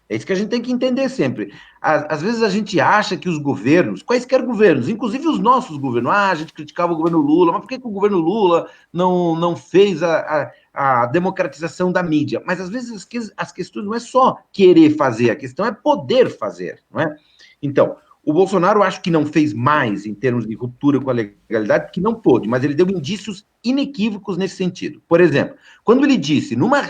É isso que a gente tem que entender sempre. Às vezes a gente acha que os governos, quaisquer governos, inclusive os nossos governos, a gente criticava o governo Lula, mas por que o governo Lula não fez a democratização da mídia? Mas às vezes as questões não é só querer fazer, a questão é poder fazer, não é? Então, o Bolsonaro acho que não fez mais em termos de ruptura com a legalidade, porque não pôde, mas ele deu indícios inequívocos nesse sentido. Por exemplo, quando ele disse, numa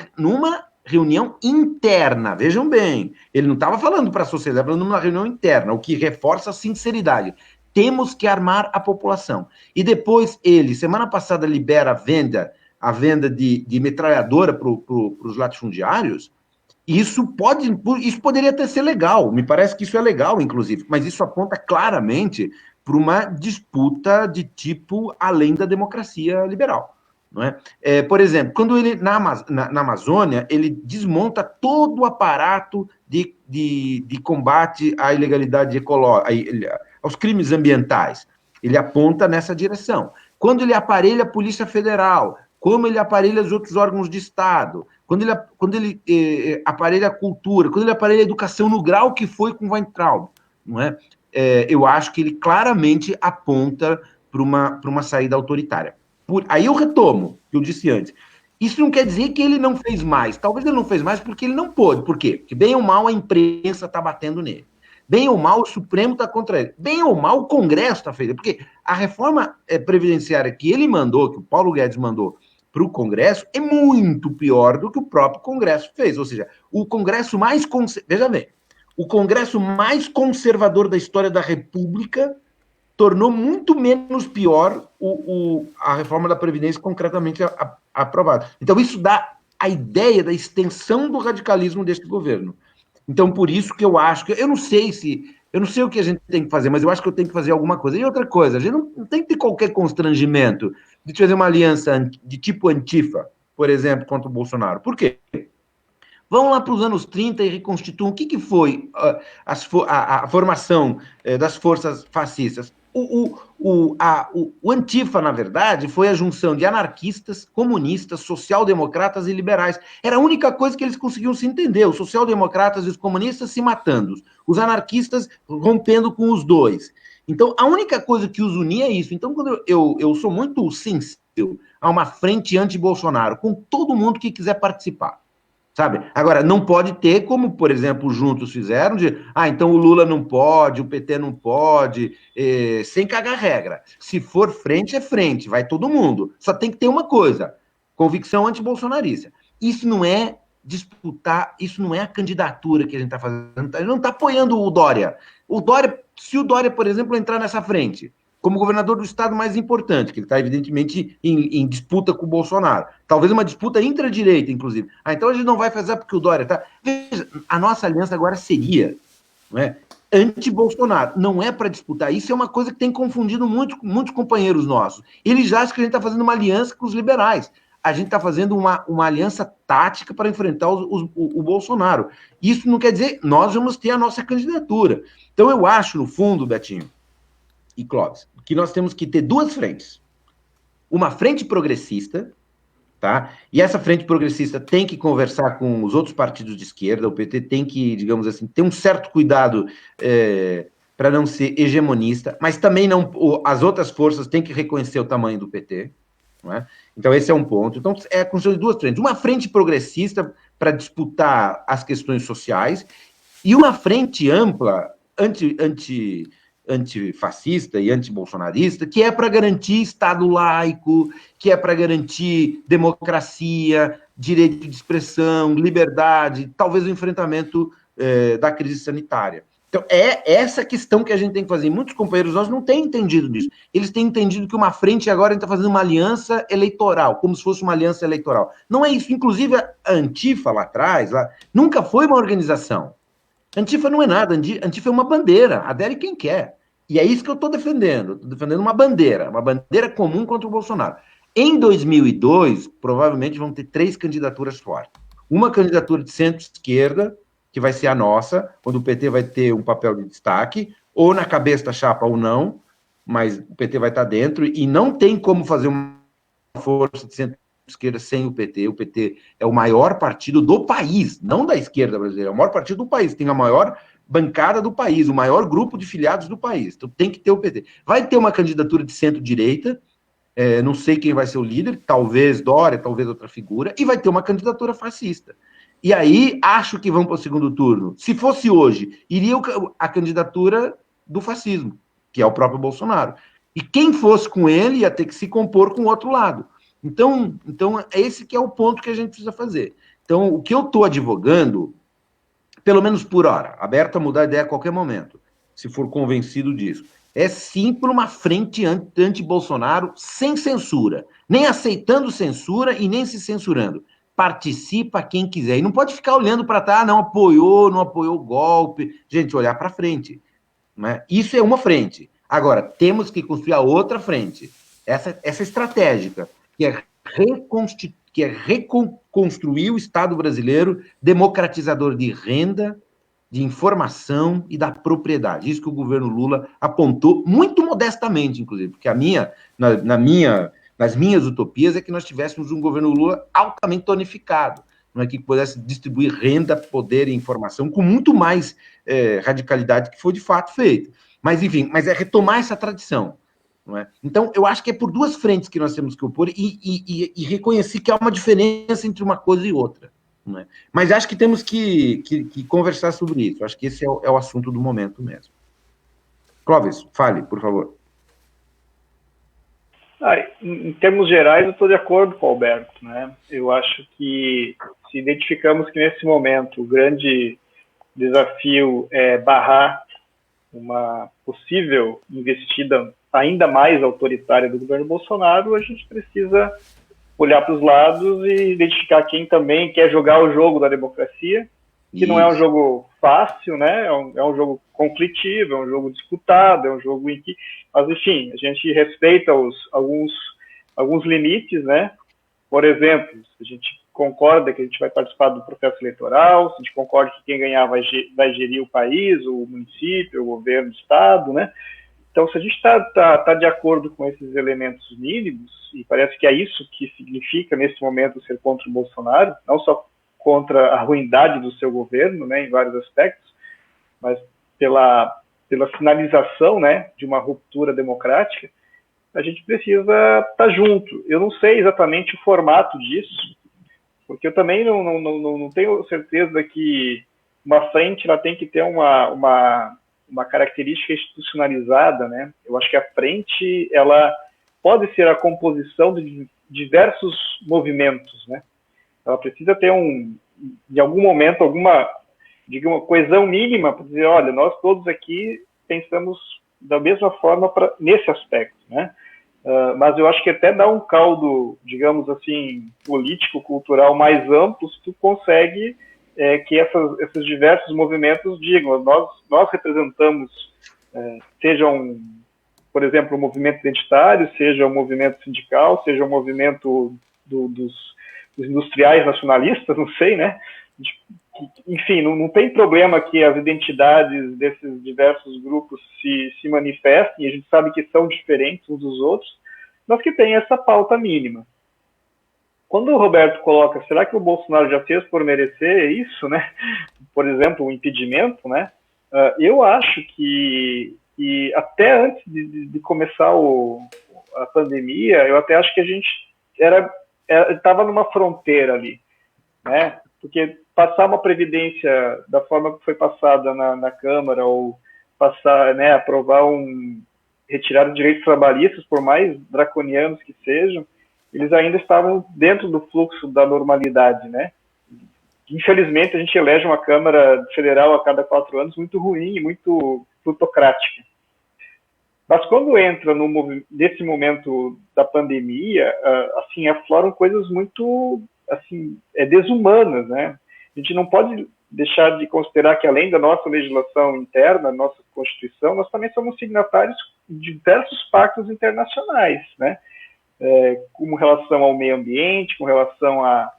reunião interna, vejam bem, ele não estava falando para a sociedade, falando numa reunião interna, o que reforça a sinceridade. Temos que armar a população. E depois ele, semana passada, libera a venda de metralhadora para os latifundiários. Isso poderia até ser legal, me parece que isso é legal, inclusive, mas isso aponta claramente para uma disputa de tipo além da democracia liberal. Não é? Por exemplo, quando ele, na Amazônia, ele desmonta todo o aparato de combate à ilegalidade ecológica, aos crimes ambientais. Ele aponta nessa direção. Quando ele aparelha a Polícia Federal, como ele aparelha os outros órgãos de Estado, quando ele aparelha a cultura, quando ele aparelha a educação no grau que foi com Weintraub, não é? Eu acho que ele claramente aponta para uma saída autoritária. Aí eu retomo o que eu disse antes. Isso não quer dizer que ele não fez mais. Talvez ele não fez mais porque ele não pôde. Por quê? Porque bem ou mal a imprensa está batendo nele. Bem ou mal o Supremo está contra ele. Bem ou mal o Congresso está fazendo. Porque a reforma previdenciária que ele mandou, que o Paulo Guedes mandou para o Congresso, é muito pior do que o próprio Congresso fez. Ou seja, o Congresso mais... Veja bem, o Congresso mais conservador da história da República tornou muito menos pior a reforma da Previdência concretamente aprovada. Então, isso dá a ideia da extensão do radicalismo deste governo. Então, por isso que eu acho que... Eu não sei o que a gente tem que fazer, mas eu acho que eu tenho que fazer alguma coisa. E outra coisa, a gente não tem que ter qualquer constrangimento de fazer uma aliança de tipo antifa, por exemplo, contra o Bolsonaro. Por quê? Vão lá para os anos 30 e reconstituam o que foi a formação das forças fascistas. O Antifa, na verdade, foi a junção de anarquistas, comunistas, social-democratas e liberais. Era a única coisa que eles conseguiam se entender. Os social-democratas e os comunistas se matando. Os anarquistas rompendo com os dois. Então, a única coisa que os unia é isso. Então, quando eu sou muito sensível a uma frente anti-Bolsonaro, com todo mundo que quiser participar. Sabe? Agora, não pode ter, como, por exemplo, os Juntos fizeram, então o Lula não pode, o PT não pode, sem cagar regra. Se for frente, é frente, vai todo mundo. Só tem que ter uma coisa, convicção antibolsonarista. Isso não é disputar, isso não é a candidatura que a gente está fazendo. A gente não está apoiando o Dória. Se o Dória, por exemplo, entrar nessa frente, como governador do estado mais importante, que ele está, evidentemente, em disputa com o Bolsonaro. Talvez uma disputa intradireita, inclusive. Então a gente não vai fazer porque o Dória está... Veja, a nossa aliança agora seria, não é, anti-Bolsonaro. Não é para disputar. Isso é uma coisa que tem confundido muitos companheiros nossos. Eles acham que a gente está fazendo uma aliança com os liberais. A gente está fazendo uma aliança tática para enfrentar o Bolsonaro. Isso não quer dizer nós vamos ter a nossa candidatura. Então eu acho, no fundo, Betinho e Clóvis, que nós temos que ter duas frentes. Uma frente progressista, tá? E essa frente progressista tem que conversar com os outros partidos de esquerda, o PT tem que, digamos assim, ter um certo cuidado para não ser hegemonista, mas também não, as outras forças têm que reconhecer o tamanho do PT, não é? Então esse é um ponto. Então é a construção de duas frentes. Uma frente progressista para disputar as questões sociais e uma frente ampla, antifascista e antibolsonarista, que é para garantir Estado laico, que é para garantir democracia, direito de expressão, liberdade, talvez o enfrentamento da crise sanitária. Então, é essa questão que a gente tem que fazer. Muitos companheiros nossos não têm entendido disso. Eles têm entendido que uma frente agora a gente está fazendo uma aliança eleitoral, como se fosse uma aliança eleitoral. Não é isso. Inclusive, a Antifa lá atrás, nunca foi uma organização. Antifa não é nada. Antifa é uma bandeira. Adere quem quer. E é isso que eu estou defendendo. Estou defendendo uma bandeira comum contra o Bolsonaro. Em 2002, provavelmente vão ter 3 candidaturas fortes. Uma candidatura de centro-esquerda, que vai ser a nossa, quando o PT vai ter um papel de destaque, ou na cabeça da chapa ou não, mas o PT vai estar dentro, e não tem como fazer uma força de centro-esquerda sem o PT. O PT é o maior partido do país, não da esquerda brasileira, é o maior partido do país, tem a maior bancada do país, o maior grupo de filiados do país, então tem que ter o PT. Vai ter uma candidatura de centro-direita, não sei quem vai ser o líder, talvez Dória, talvez outra figura, e vai ter uma candidatura fascista. E aí, acho que vão para o segundo turno. Se fosse hoje, iria a candidatura do fascismo, que é o próprio Bolsonaro. E quem fosse com ele ia ter que se compor com o outro lado. Então esse que é o ponto que a gente precisa fazer. Então, o que eu estou advogando, pelo menos por hora, aberto a mudar a ideia a qualquer momento, se for convencido disso, é sim por uma frente anti-Bolsonaro sem censura, nem aceitando censura e nem se censurando. Participa quem quiser. E não pode ficar olhando para trás, não apoiou o golpe. Gente, olhar para frente. Né? Isso é uma frente. Agora, temos que construir a outra frente. Essa estratégica, que é reconstruir o Estado brasileiro democratizador de renda, de informação e da propriedade. Isso que o governo Lula apontou, muito modestamente, inclusive, porque nas minhas utopias é que nós tivéssemos um governo Lula altamente tonificado, não é, que pudesse distribuir renda, poder e informação com muito mais radicalidade que foi de fato feito. Mas, enfim, é retomar essa tradição. Não é? Então, eu acho que é por 2 frentes que nós temos que opor e reconhecer que há uma diferença entre uma coisa e outra. Não é? Mas acho que temos que conversar sobre isso. Acho que esse é o assunto do momento mesmo. Clóvis, fale, por favor. Em termos gerais, eu estou de acordo com o Alberto. Né? Eu acho que se identificamos que, nesse momento, o grande desafio é barrar uma possível investida ainda mais autoritária do governo Bolsonaro, a gente precisa olhar para os lados e identificar quem também quer jogar o jogo da democracia, que não é um jogo fácil, né? É um jogo conflitivo, é um jogo disputado, é um jogo em que... Mas, enfim, a gente respeita alguns limites, né? Por exemplo, se a gente concorda que a gente vai participar do processo eleitoral, se a gente concorda que quem ganhar vai gerir o país, o município, o governo, o estado, né? Então, se a gente está de acordo com esses elementos mínimos, e parece que é isso que significa, nesse momento, ser contra o Bolsonaro, não só contra a ruindade do seu governo, né, em vários aspectos, mas pela finalização, né, de uma ruptura democrática, a gente precisa estar junto. Eu não sei exatamente o formato disso, porque eu também não tenho certeza que uma frente ela tem que ter uma característica institucionalizada, né? Eu acho que a frente ela pode ser a composição de diversos movimentos, né? Ela precisa ter de algum momento, alguma coesão mínima para dizer, olha, nós todos aqui pensamos da mesma forma nesse aspecto, né? Mas eu acho que até dá um caldo, digamos assim, político-cultural mais amplo, se tu consegue que esses diversos movimentos digam, nós representamos, sejam, por exemplo, o movimento identitário, seja o movimento sindical, seja o movimento dos industriais nacionalistas, não sei, né? Enfim, não tem problema que as identidades desses diversos grupos se manifestem, a gente sabe que são diferentes uns dos outros, mas que tem essa pauta mínima. Quando o Roberto coloca, será que o Bolsonaro já fez por merecer isso, né? Por exemplo, o impedimento, né? Eu acho que até antes de começar a pandemia, eu até acho que a gente estava numa fronteira ali, né? Porque passar uma previdência da forma que foi passada na Câmara, ou passar, né, aprovar retirada de direitos trabalhistas, por mais draconianos que sejam, eles ainda estavam dentro do fluxo da normalidade, né? Infelizmente, a gente elege uma Câmara Federal a cada 4 anos muito ruim e muito plutocrática. Mas quando entra nesse momento da pandemia, assim, afloram coisas muito, assim, desumanas, né? A gente não pode deixar de considerar que, além da nossa legislação interna, nossa Constituição, nós também somos signatários de diversos pactos internacionais, né? Com relação ao meio ambiente, com relação a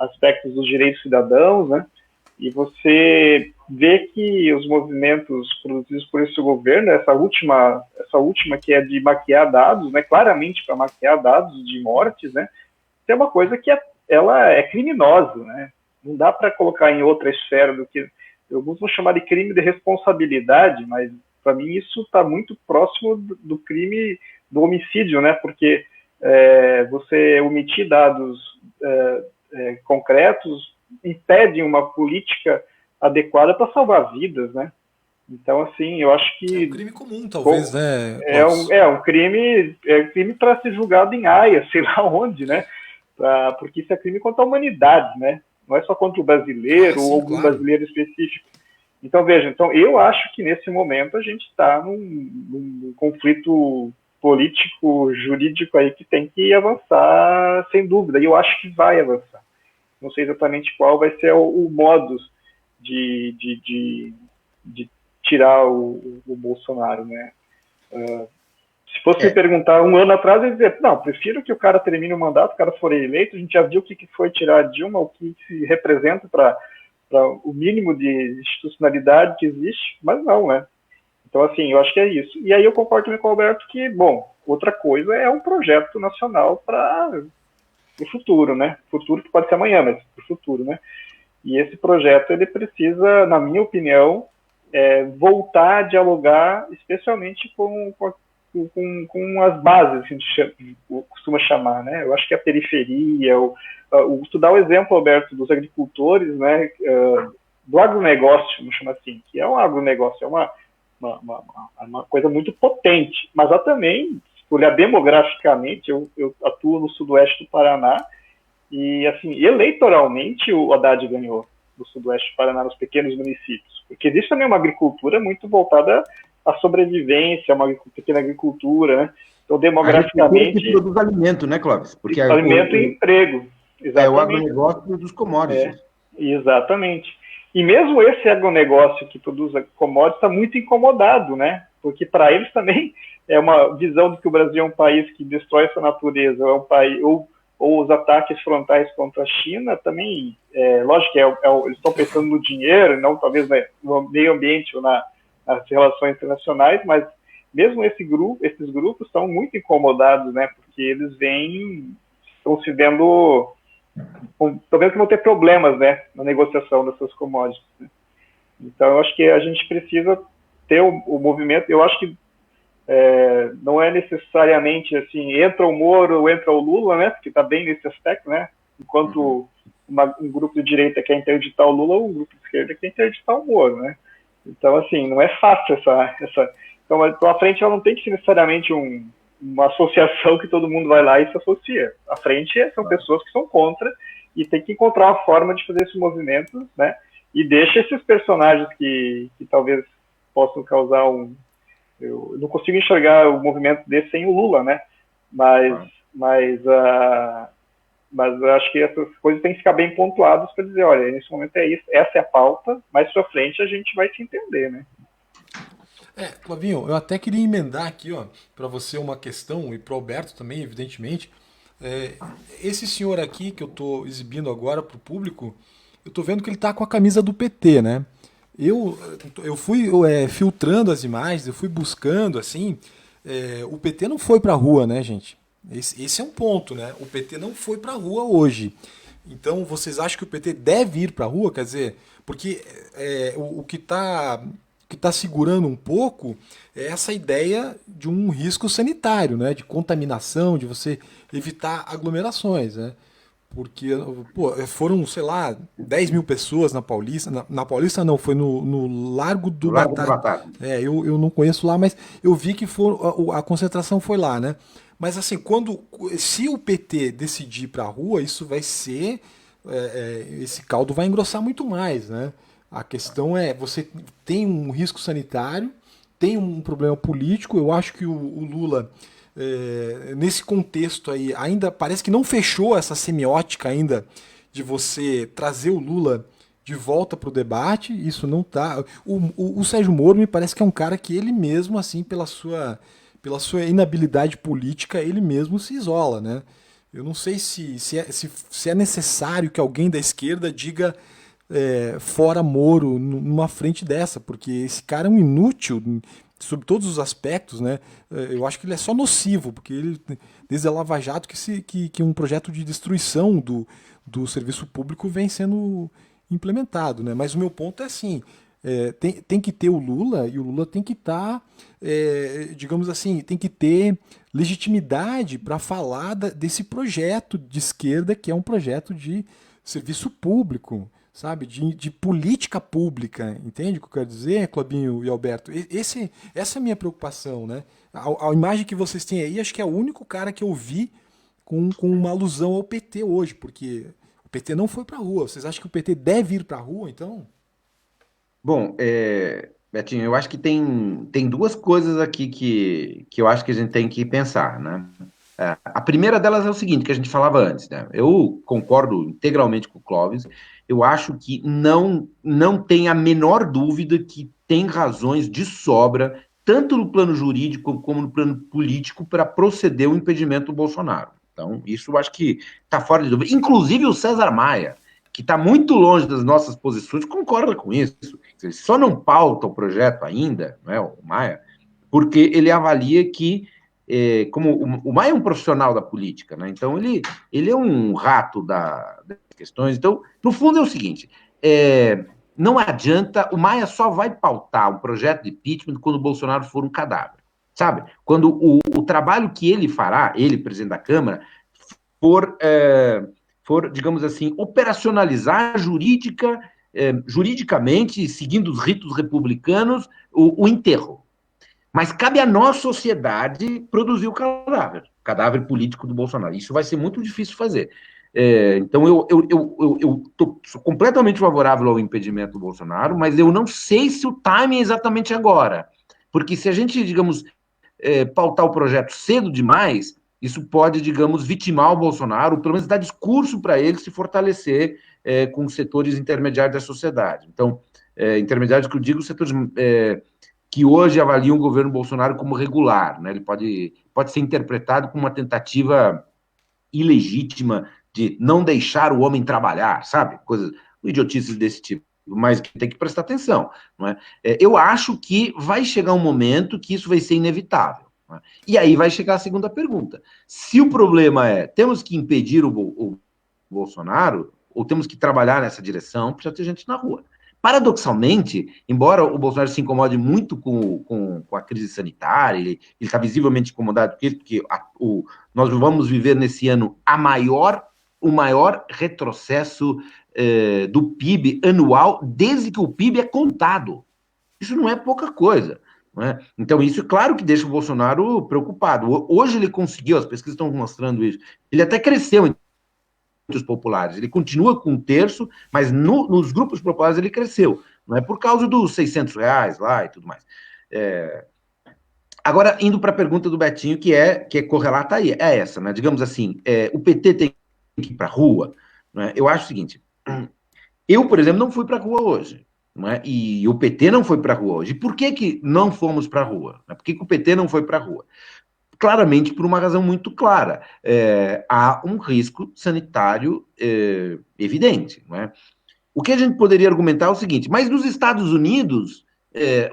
aspectos dos direitos cidadãos, né? E você vê que os movimentos produzidos por esse governo, essa última que é de maquiar dados, né? Claramente para maquiar dados de mortes, né? É uma coisa que ela é criminosa, né? Não dá para colocar em outra esfera do que alguns vão chamar de crime de responsabilidade, mas para mim isso está muito próximo do crime do homicídio, né? Porque você omitir dados concretos impede uma política adequada para salvar vidas, né? Então, assim, eu acho que... É um crime comum, talvez, né? Um crime para ser julgado em Haia, sei lá onde, né? Porque isso é crime contra a humanidade, né? Não é só contra o brasileiro ou algum brasileiro específico. Então, veja, eu acho que nesse momento a gente está num conflito político, jurídico aí que tem que avançar sem dúvida, e eu acho que vai avançar. Não sei exatamente qual vai ser o modus de tirar o Bolsonaro, né? Se fosse me perguntar 1 ano atrás, eu ia dizer, não, prefiro que o cara termine o mandato, o cara for eleito, a gente já viu o que foi tirar a Dilma, o que se representa para o mínimo de institucionalidade que existe, mas não, né? Então, assim, eu acho que é isso. E aí eu concordo também com o Alberto que, bom, outra coisa é um projeto nacional para o futuro, né? Futuro que pode ser amanhã, mas para o futuro, né? E esse projeto, ele precisa, na minha opinião, voltar a dialogar, especialmente com as bases, assim, costuma chamar, né? Eu acho que a periferia, tu dá o exemplo, Alberto, dos agricultores, né? Do agronegócio, vamos chamar assim, que é um agronegócio, é uma coisa muito potente, mas há também, se olhar demograficamente, eu atuo no sudoeste do Paraná, e assim, eleitoralmente o Haddad ganhou no sudoeste do Paraná, nos pequenos municípios, porque existe também uma agricultura muito voltada à sobrevivência, uma pequena agricultura, né? Então, demograficamente... Que produz alimento, né, Clóvis? Porque alimento e emprego. Exatamente. É o agronegócio dos commodities. Exatamente. E mesmo esse agronegócio que produz commodities está muito incomodado, né? Porque para eles também é uma visão de que o Brasil é um país que destrói essa natureza, é um país, ou os ataques frontais contra a China também, lógico que eles estão pensando no dinheiro, não talvez no meio ambiente ou nas relações internacionais, mas mesmo esses grupos estão muito incomodados, né? Porque eles estão se vendo... Talvez que vão ter problemas, né, na negociação dessas commodities, né? Então, eu acho que a gente precisa ter o movimento. Eu acho que não é necessariamente assim, entra o Moro ou entra o Lula, né, porque está bem nesse aspecto, né? Enquanto um grupo de direita quer interditar o Lula, um grupo de esquerda quer interditar o Moro, né? Então, assim, não é fácil essa... Então, a frente ela não tem que ser necessariamente uma associação que todo mundo vai lá e se associa. A frente são pessoas que são contra e tem que encontrar uma forma de fazer esses movimentos, né? E deixa esses personagens que talvez possam causar eu não consigo enxergar o movimento desse sem o Lula, né? Mas eu acho que essas coisas têm que ficar bem pontuadas para dizer, olha, nesse momento é isso, essa é a pauta, mais para frente a gente vai se entender, né? Flavinho, eu até queria emendar aqui, ó, para você uma questão, e para o Alberto também, evidentemente. Esse senhor aqui que eu estou exibindo agora para o público, eu estou vendo que ele está com a camisa do PT, né? Eu fui filtrando as imagens, eu fui buscando, assim, o PT não foi para a rua, né, gente? Esse é um ponto, né? O PT não foi para a rua hoje. Então, vocês acham que o PT deve ir para a rua? Quer dizer, porque o que está segurando um pouco é essa ideia de um risco sanitário, né? De contaminação, de você evitar aglomerações, né? Porque, pô, foram, sei lá, 10 mil pessoas na Paulista. Na Paulista não, foi no Largo do No Largo da Batata. Batata. Eu não conheço lá, mas eu vi que a concentração foi lá, né? Mas assim, se o PT decidir ir pra rua, isso vai ser. Esse caldo vai engrossar muito mais, né? A questão é, você tem um risco sanitário, tem um problema político. Eu acho que o Lula, nesse contexto aí, ainda parece que não fechou essa semiótica ainda de você trazer o Lula de volta para o debate. Isso não tá. O Sérgio Moro me parece que é um cara que ele mesmo, assim, pela sua inabilidade política, ele mesmo se isola, né? Eu não sei se é necessário que alguém da esquerda diga fora Moro numa frente dessa, porque esse cara é um inútil sob todos os aspectos, né? Eu acho que ele é só nocivo, porque ele, desde a Lava Jato, que um projeto de destruição do serviço público vem sendo implementado, né? Mas o meu ponto é assim, tem que ter o Lula, e o Lula tem que estar, digamos assim, tem que ter legitimidade para falar desse projeto de esquerda, que é um projeto de serviço público, sabe? De política pública, entende o que eu quero dizer, Clobinho e Alberto? Essa é a minha preocupação, né? A imagem que vocês têm aí, acho que é o único cara que eu vi com uma alusão ao PT hoje, porque o PT não foi pra rua. Vocês acham que o PT deve ir pra rua, então? Bom, Betinho, eu acho que tem duas coisas aqui que eu acho que a gente tem que pensar, né? A primeira delas é o seguinte, que a gente falava antes, né? Eu concordo integralmente com o Clóvis. Eu acho que não tem a menor dúvida que tem razões de sobra, tanto no plano jurídico como no plano político, para proceder o impedimento do Bolsonaro. Então, isso eu acho que está fora de dúvida. Inclusive o César Maia, que está muito longe das nossas posições, concorda com isso. Ele só não pauta o projeto ainda, né, o Maia, porque ele avalia que, como o Maia é um profissional da política, né, então ele é um rato das questões. Então, no fundo é o seguinte, não adianta, o Maia só vai pautar um projeto de impeachment quando o Bolsonaro for um cadáver, sabe? Quando o trabalho que ele fará, ele, presidente da Câmara, for, digamos assim, operacionalizar juridicamente, seguindo os ritos republicanos, o enterro. Mas cabe à nossa sociedade produzir o cadáver político do Bolsonaro. Isso vai ser muito difícil fazer. Então, sou completamente favorável ao impedimento do Bolsonaro, mas eu não sei se o timing é exatamente agora. Porque se a gente, digamos, pautar o projeto cedo demais, isso pode, digamos, vitimar o Bolsonaro, pelo menos dar discurso para ele se fortalecer com os setores intermediários da sociedade. Então, intermediários que eu digo, setores que hoje avaliam o governo Bolsonaro como regular, né? Ele pode ser interpretado como uma tentativa ilegítima de não deixar o homem trabalhar, sabe? Coisas, idiotices desse tipo. Mas que tem que prestar atenção. Não é? Eu acho que vai chegar um momento que isso vai ser inevitável. Não é? E aí vai chegar a segunda pergunta. Se o problema temos que impedir o Bolsonaro, ou temos que trabalhar nessa direção, precisa ter gente na rua. Paradoxalmente, embora o Bolsonaro se incomode muito com a crise sanitária, ele está visivelmente incomodado com isso, porque nós vamos viver nesse ano o maior retrocesso do PIB anual desde que o PIB é contado. Isso não é pouca coisa. Não é? Então, isso, claro que deixa o Bolsonaro preocupado. Hoje ele conseguiu, as pesquisas estão mostrando isso, ele até cresceu entre os populares. Ele continua com um terço, mas nos grupos populares ele cresceu. Não é por causa dos R$ 600 lá e tudo mais. Agora, indo para a pergunta do Betinho, que é correlata aí, é essa, né? Digamos assim, o PT tem que ir para a rua. Né? Eu acho o seguinte, eu, por exemplo, não fui para a rua hoje. Não é? E o PT não foi para a rua hoje. E por que não fomos para a rua? Por que o PT não foi para a rua? Claramente por uma razão muito clara. Há um risco sanitário evidente. Não é? O que a gente poderia argumentar é o seguinte, mas nos Estados Unidos,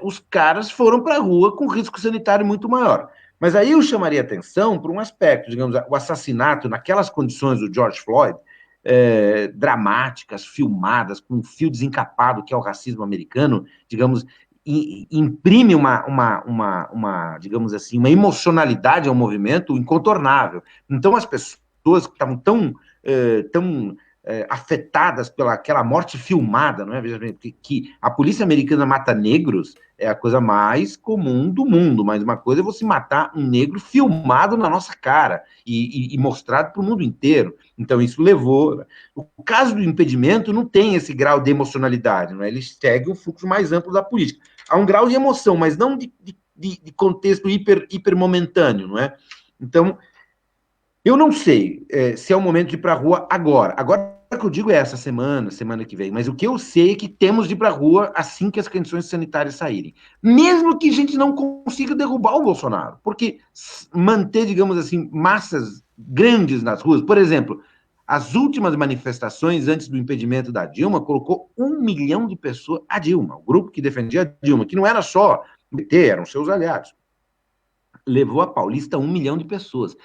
os caras foram para a rua com risco sanitário muito maior. Mas aí eu chamaria atenção para um aspecto, digamos, o assassinato naquelas condições do George Floyd, dramáticas, filmadas, com um fio desencapado, que é o racismo americano, digamos, imprime digamos assim, uma emocionalidade ao movimento incontornável. Então, as pessoas que estavam tão tão afetadas pela aquela morte filmada, não é? Veja bem, que a polícia americana mata negros é a coisa mais comum do mundo, mas uma coisa é você matar um negro filmado na nossa cara e mostrado para o mundo inteiro. Então, isso levou... O caso do impedimento não tem esse grau de emocionalidade, não é? Ele segue o fluxo mais amplo da política. Há um grau de emoção, mas não de contexto hiper momentâneo, não é? Então, eu não sei se é o momento de ir para a rua agora. Agora que eu digo é essa semana que vem, mas o que eu sei é que temos de ir para a rua assim que as condições sanitárias saírem. Mesmo que a gente não consiga derrubar o Bolsonaro, porque manter, digamos assim, massas grandes nas ruas, por exemplo, as últimas manifestações antes do impedimento da Dilma colocou 1 milhão de pessoas, a Dilma, o grupo que defendia a Dilma, que não era só o PT, eram seus aliados, levou a Paulista 1 milhão de pessoas.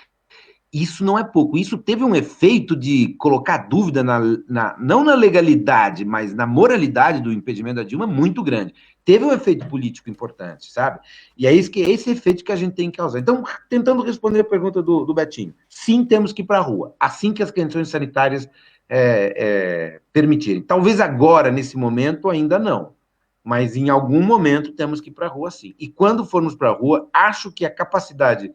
Isso não é pouco. Isso teve um efeito de colocar dúvida não na legalidade, mas na moralidade do impedimento da Dilma muito grande. Teve um efeito político importante, sabe? E é esse efeito que a gente tem que causar. Então, tentando responder a pergunta do Betinho, sim, temos que ir para a rua, assim que as condições sanitárias permitirem. Talvez agora, nesse momento, ainda não. Mas em algum momento temos que ir para a rua, sim. E quando formos para a rua, acho que a capacidade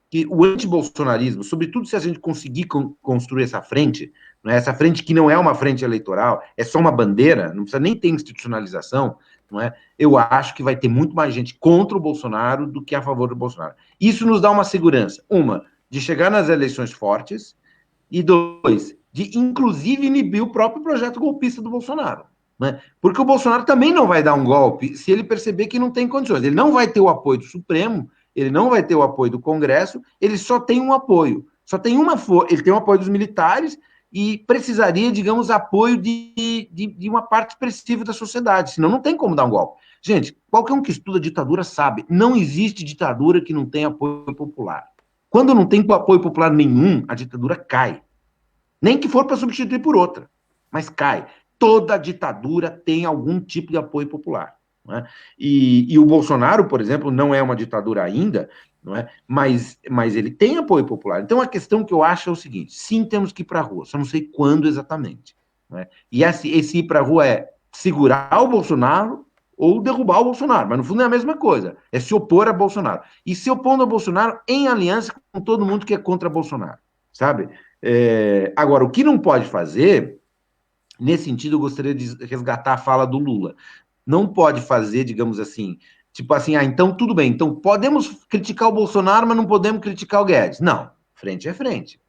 que o antibolsonarismo, sobretudo se a gente conseguir construir essa frente, não é? Essa frente que não é uma frente eleitoral, é só uma bandeira, não precisa nem ter institucionalização, não é? Eu acho que vai ter muito mais gente contra o Bolsonaro do que a favor do Bolsonaro. Isso nos dá uma segurança, de chegar nas eleições fortes, e dois, de inclusive inibir o próprio projeto golpista do Bolsonaro. Né? Porque o Bolsonaro também não vai dar um golpe se ele perceber que não tem condições. Ele não vai ter o apoio do Supremo, ele não vai ter o apoio do Congresso, ele só tem um apoio. Só tem ele tem o apoio dos militares e precisaria, digamos, apoio de uma parte expressiva da sociedade, senão não tem como dar um golpe. Gente, qualquer um que estuda ditadura sabe, não existe ditadura que não tenha apoio popular. Quando não tem apoio popular nenhum, a ditadura cai. Nem que for para substituir por outra, mas cai. Toda ditadura tem algum tipo de apoio popular. Não é? E o Bolsonaro, por exemplo, não é uma ditadura ainda, não é? Mas ele tem apoio popular. Então, a questão que eu acho é o seguinte: sim, temos que ir para a rua, só não sei quando exatamente. Não é? E esse ir para a rua é segurar o Bolsonaro ou derrubar o Bolsonaro, mas no fundo é a mesma coisa, é se opor a Bolsonaro. E se opondo a Bolsonaro em aliança com todo mundo que é contra Bolsonaro, sabe? Agora, o que não pode fazer, nesse sentido, eu gostaria de resgatar a fala do Lula. Não pode fazer, digamos assim, tipo assim, então tudo bem, então podemos criticar o Bolsonaro, mas não podemos criticar o Guedes. Não, frente é frente.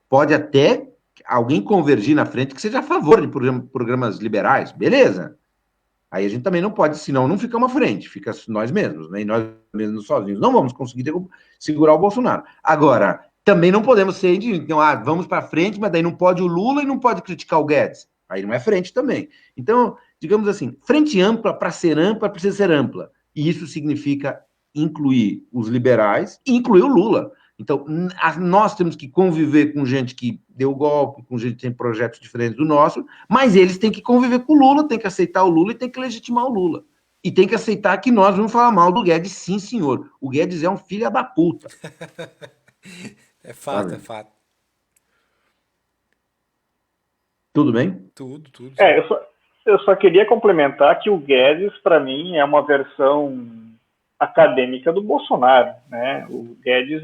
Pode até alguém convergir na frente que seja a favor de programas liberais, beleza. Aí a gente também não pode, senão não fica uma frente, fica nós mesmos, né? E nós mesmos sozinhos não vamos conseguir segurar o Bolsonaro. Agora, também não podemos ser, então, vamos para frente, mas daí não pode o Lula e não pode criticar o Guedes. Aí não é frente também. Então, digamos assim, frente ampla, para ser ampla, precisa ser ampla. E isso significa incluir os liberais e incluir o Lula. Então, nós temos que conviver com gente que deu golpe, com gente que tem projetos diferentes do nosso, mas eles têm que conviver com o Lula, têm que aceitar o Lula e têm que legitimar o Lula. E tem que aceitar que nós vamos falar mal do Guedes, sim, senhor. O Guedes é um filho da puta. É fato, Sabe? é fato. Tudo bem? Tudo. Eu só queria complementar que o Guedes, para mim, é uma versão acadêmica do Bolsonaro, né? O Guedes,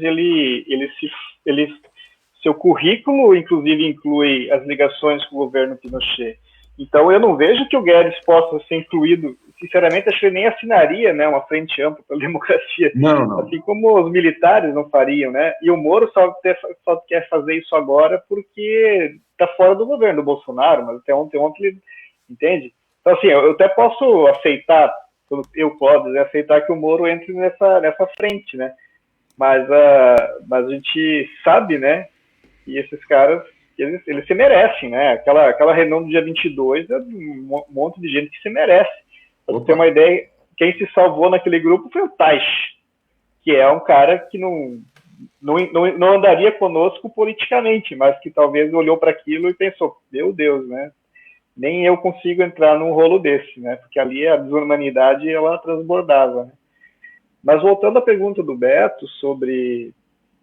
seu currículo, inclusive, inclui as ligações com o governo Pinochet. Então, eu não vejo que o Guedes possa ser incluído. Sinceramente, acho que ele nem assinaria, né, uma frente ampla pela democracia. Não. Assim como os militares não fariam, né? E o Moro só quer fazer isso agora porque está fora do governo do Bolsonaro, mas até ontem ele... Entende? Então, assim, eu até posso aceitar, Clóvis, aceitar que o Moro entre nessa frente, né? Mas a gente sabe, né, que esses caras, eles se merecem, né? Aquela reunião do dia 22 é um monte de gente que se merece. Pra você ter uma ideia, quem se salvou naquele grupo foi o Taish, que é um cara que não andaria conosco politicamente, mas que talvez olhou para aquilo e pensou, meu Deus, né? Nem eu consigo entrar num rolo desse, né? Porque ali a desumanidade, ela transbordava, né? Mas voltando à pergunta do Beto sobre,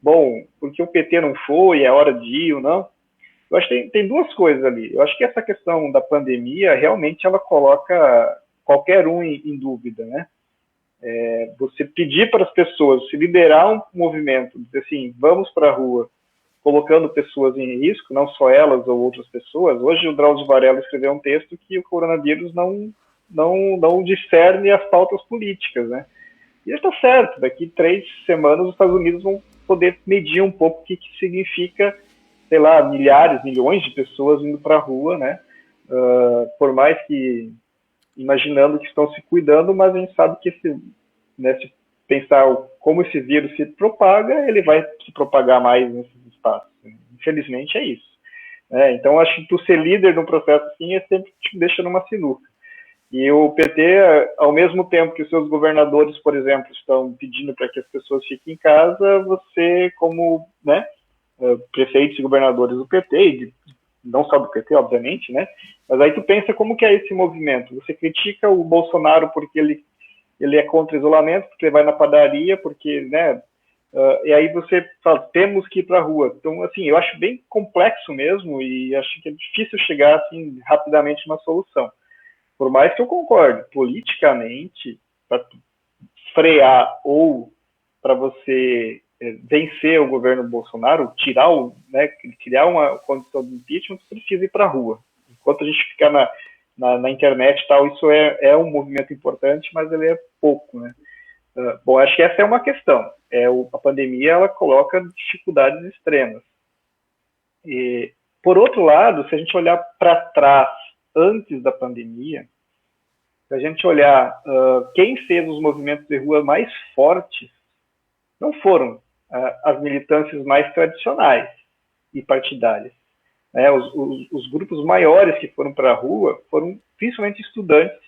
bom, por que o PT não foi, é hora de ir ou não? Eu acho que tem duas coisas ali. Eu acho que essa questão da pandemia, realmente, ela coloca qualquer um em dúvida, né? Você pedir para as pessoas, se liderar um movimento, dizer assim, vamos para a rua, colocando pessoas em risco, não só elas ou outras pessoas. Hoje o Drauzio Varela escreveu um texto que o coronavírus não discerne as pautas políticas, né? E ele está certo, daqui 3 semanas os Estados Unidos vão poder medir um pouco o que significa, sei lá, milhares, milhões de pessoas indo para a rua, né? Por mais que imaginando que estão se cuidando, mas a gente sabe que se pensar como esse vírus se propaga, ele vai se propagar mais nesses espaços. Infelizmente é isso. Então acho que tu ser líder num processo assim sempre te deixa numa sinuca. E o PT, ao mesmo tempo que os seus governadores, por exemplo, estão pedindo para que as pessoas fiquem em casa, você, como prefeitos e governadores do PT, e não só do PT, obviamente, né? Mas aí tu pensa como que é esse movimento. Você critica o Bolsonaro porque ele é contra o isolamento, porque ele vai na padaria, porque, né? E aí você fala, temos que ir para a rua. Então, assim, eu acho bem complexo mesmo e acho que é difícil chegar, assim, rapidamente a uma solução. Por mais que eu concorde, politicamente, para frear ou para você vencer o governo Bolsonaro, criar uma condição de impeachment, você precisa ir para a rua. Enquanto a gente ficar na internet e tal, isso é um movimento importante, mas ele é pouco, né? Bom, acho que essa é uma questão. A pandemia, ela coloca dificuldades extremas. E, por outro lado, se a gente olhar para trás, antes da pandemia, se a gente olhar quem fez os movimentos de rua mais fortes, não foram as militâncias mais tradicionais e partidárias. Os grupos maiores que foram para a rua foram principalmente estudantes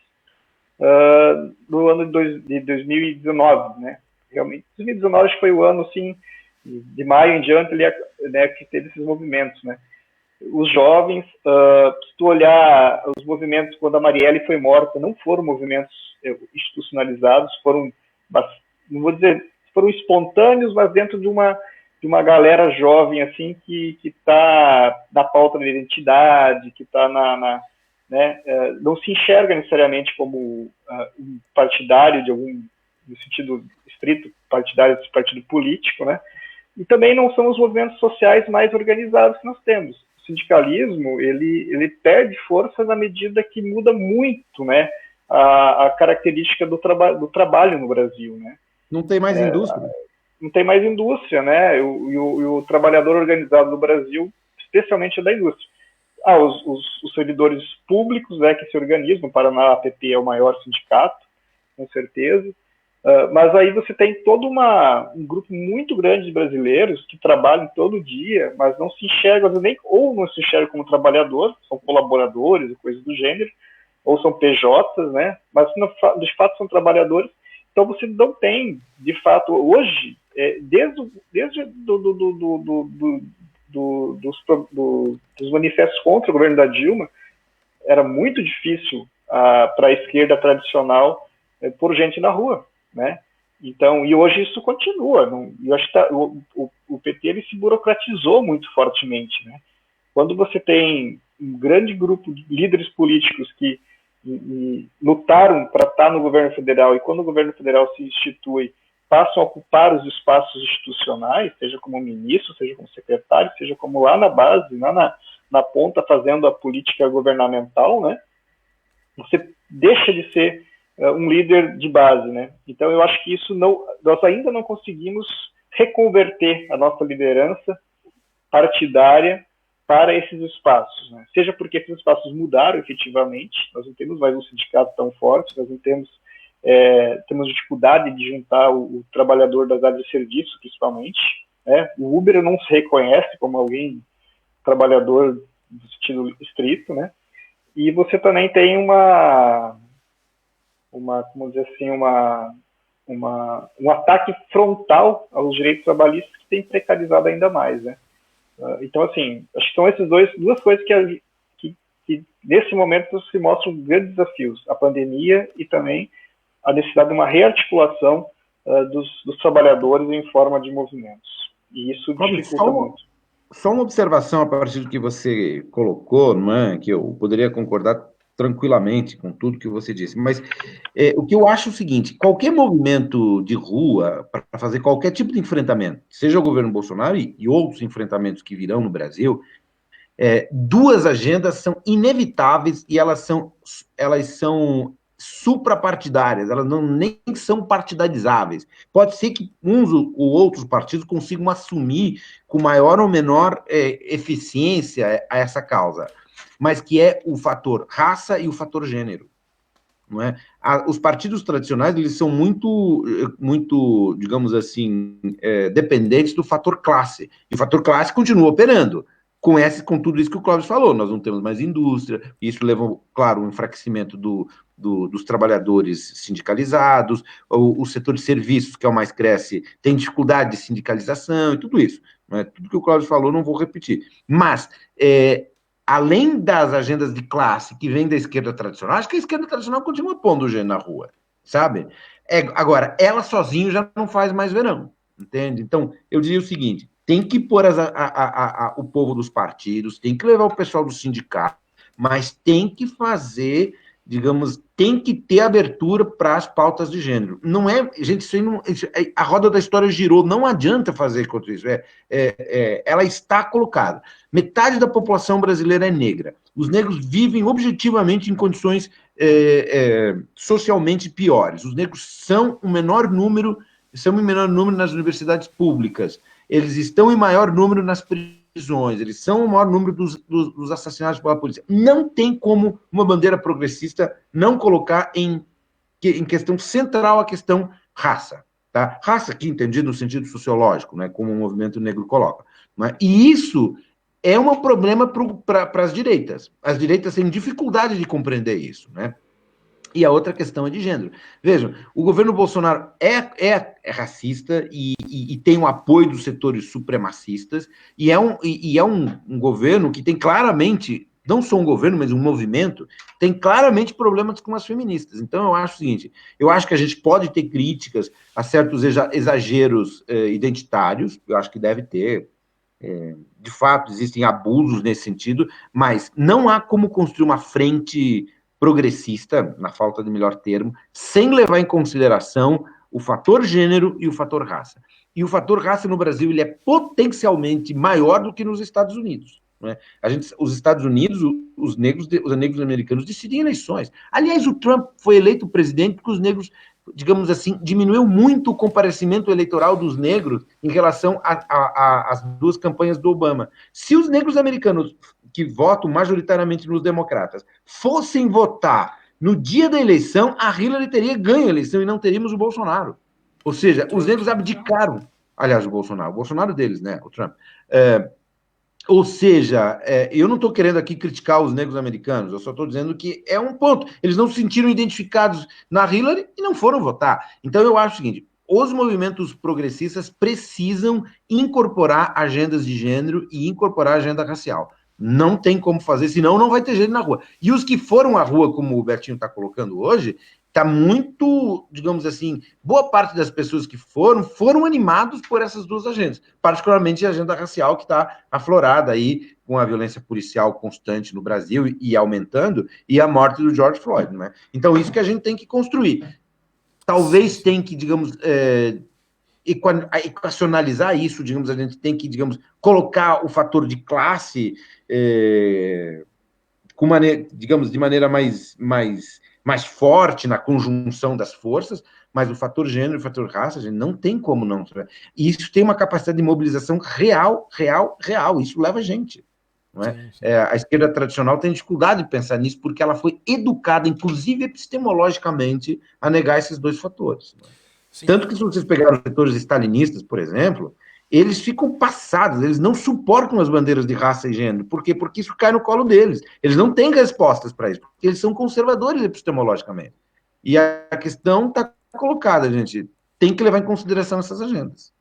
no ano de 2019, né? Realmente, 2019 foi o ano, assim, de maio em diante, que teve esses movimentos, né? Os jovens, se tu olhar os movimentos quando a Marielle foi morta, não foram movimentos institucionalizados, foram, não vou dizer, foram espontâneos, mas dentro de uma galera jovem, assim, que está na pauta da identidade, que está não se enxerga necessariamente como um partidário no sentido estrito, partidário de partido político, né? E também não são os movimentos sociais mais organizados que nós temos. O sindicalismo, ele perde força na medida que muda muito, né, a característica do trabalho no Brasil, né? Não tem mais indústria. Não tem mais indústria, né? O trabalhador organizado no Brasil, especialmente da indústria. Os servidores públicos, né, que se organizam, o Paraná APP é o maior sindicato, com certeza. Mas aí você tem todo um grupo muito grande de brasileiros que trabalham todo dia, mas não se enxergam, ou não se enxergam como trabalhador, são colaboradores e coisas do gênero, ou são PJs, né? Mas de fato são trabalhadores. Então você não tem, de fato, hoje, desde dos manifestos contra o governo da Dilma, era muito difícil para a esquerda tradicional pôr gente na rua, né? Então, e hoje isso continua. Eu acho que o PT ele se burocratizou muito fortemente, né? Quando você tem um grande grupo de líderes políticos que lutaram para estar no governo federal, e quando o governo federal se institui, passam a ocupar os espaços institucionais, seja como ministro, seja como secretário, seja como lá na base, lá na ponta, fazendo a política governamental, né? Você deixa de ser um líder de base, né? Então eu acho que nós ainda não conseguimos reconverter a nossa liderança partidária para esses espaços, né? Seja porque esses espaços mudaram efetivamente, nós não temos mais um sindicato tão forte, nós não temos dificuldade de juntar o trabalhador das áreas de serviço, principalmente, né? O Uber não se reconhece como alguém trabalhador do sentido estrito, né? E você também tem como dizer assim, um ataque frontal aos direitos trabalhistas que tem precarizado ainda mais, né? Então, assim, acho que são essas duas coisas que nesse momento se mostram grandes desafios, a pandemia e também a necessidade de uma rearticulação dos trabalhadores em forma de movimentos. E isso dificulta muito. Só uma observação a partir do que você colocou, não é? Que eu poderia concordar tranquilamente com tudo que você disse, mas o que eu acho é o seguinte: qualquer movimento de rua para fazer qualquer tipo de enfrentamento, seja o governo Bolsonaro e outros enfrentamentos que virão no Brasil, duas agendas são inevitáveis e elas são suprapartidárias, elas não nem são partidarizáveis. Pode ser que uns ou outros partidos consigam assumir com maior ou menor eficiência a essa causa, mas que é o fator raça e o fator gênero. Não é? Os partidos tradicionais eles são muito, digamos assim, dependentes do fator classe. E o fator classe continua operando. Com tudo isso que o Cláudio falou, nós não temos mais indústria, isso leva, claro, um enfraquecimento dos trabalhadores sindicalizados, o setor de serviços, que é o mais cresce, tem dificuldade de sindicalização e tudo isso. Não é? Tudo que o Cláudio falou, não vou repetir. Mas, além das agendas de classe que vêm da esquerda tradicional, acho que a esquerda tradicional continua pondo gente na rua, sabe? Agora, ela sozinha já não faz mais verão, entende? Então, eu diria o seguinte: tem que pôr o povo dos partidos, tem que levar o pessoal do sindicato, mas tem que fazer, digamos, tem que ter abertura para as pautas de gênero. Não é, gente, isso aí não, a roda da história girou, não adianta fazer contra isso. Ela está colocada. Metade da população brasileira é negra. Os negros vivem objetivamente em condições socialmente piores. Os negros são o menor número, nas universidades públicas. Eles estão em maior número nas prisões, eles são o maior número dos assassinatos pela polícia. Não tem como uma bandeira progressista não colocar em questão central a questão raça. Tá? Raça aqui entendido no sentido sociológico, né, como o movimento negro coloca. Né? E isso é um problema para as direitas. As direitas têm dificuldade de compreender isso, né? E a outra questão é de gênero. Vejam, o governo Bolsonaro é racista e tem o apoio dos setores supremacistas, e é um governo que tem claramente, não só um governo, mas um movimento, tem claramente problemas com as feministas. Então, eu acho o seguinte: eu acho que a gente pode ter críticas a certos exageros identitários, eu acho que deve ter. De fato, existem abusos nesse sentido, mas não há como construir uma frente progressista, na falta de melhor termo, sem levar em consideração o fator gênero e o fator raça. E o fator raça no Brasil ele é potencialmente maior do que nos Estados Unidos. Né? Os Estados Unidos, os negros americanos decidem eleições. Aliás, o Trump foi eleito presidente porque os negros, digamos assim, diminuiu muito o comparecimento eleitoral dos negros em relação às duas campanhas do Obama. Se os negros americanos que votam majoritariamente nos democratas fossem votar no dia da eleição, a Hillary teria ganho a eleição e não teríamos o Bolsonaro. Ou seja, os negros abdicaram, aliás, o Bolsonaro deles, né, o Trump. Ou seja, eu não estou querendo aqui criticar os negros americanos, eu só estou dizendo que é um ponto. Eles não se sentiram identificados na Hillary e não foram votar. Então, eu acho o seguinte: os movimentos progressistas precisam incorporar agendas de gênero e incorporar agenda racial. Não tem como fazer, senão não vai ter gente na rua. E os que foram à rua, como o Bertinho está colocando hoje, está muito, digamos assim, boa parte das pessoas que foram animados por essas duas agendas, particularmente a agenda racial que está aflorada aí com a violência policial constante no Brasil e aumentando, e a morte do George Floyd, não é? Então, isso que a gente tem que construir. Talvez tem que, digamos, equacionalizar isso, digamos, a gente tem que, digamos, colocar o fator de classe digamos, de maneira mais forte na conjunção das forças, mas o fator gênero e o fator raça, a gente não tem como não. E isso tem uma capacidade de mobilização real, isso leva a gente. Não é? Sim, sim. A esquerda tradicional tem dificuldade de pensar nisso porque ela foi educada, inclusive epistemologicamente, a negar esses dois fatores. Não é? Tanto que se vocês pegarem os setores stalinistas, por exemplo, eles ficam passados, eles não suportam as bandeiras de raça e gênero. Por quê? Porque isso cai no colo deles. Eles não têm respostas para isso, porque eles são conservadores epistemologicamente. E a questão está colocada, gente. Tem que levar em consideração essas agendas.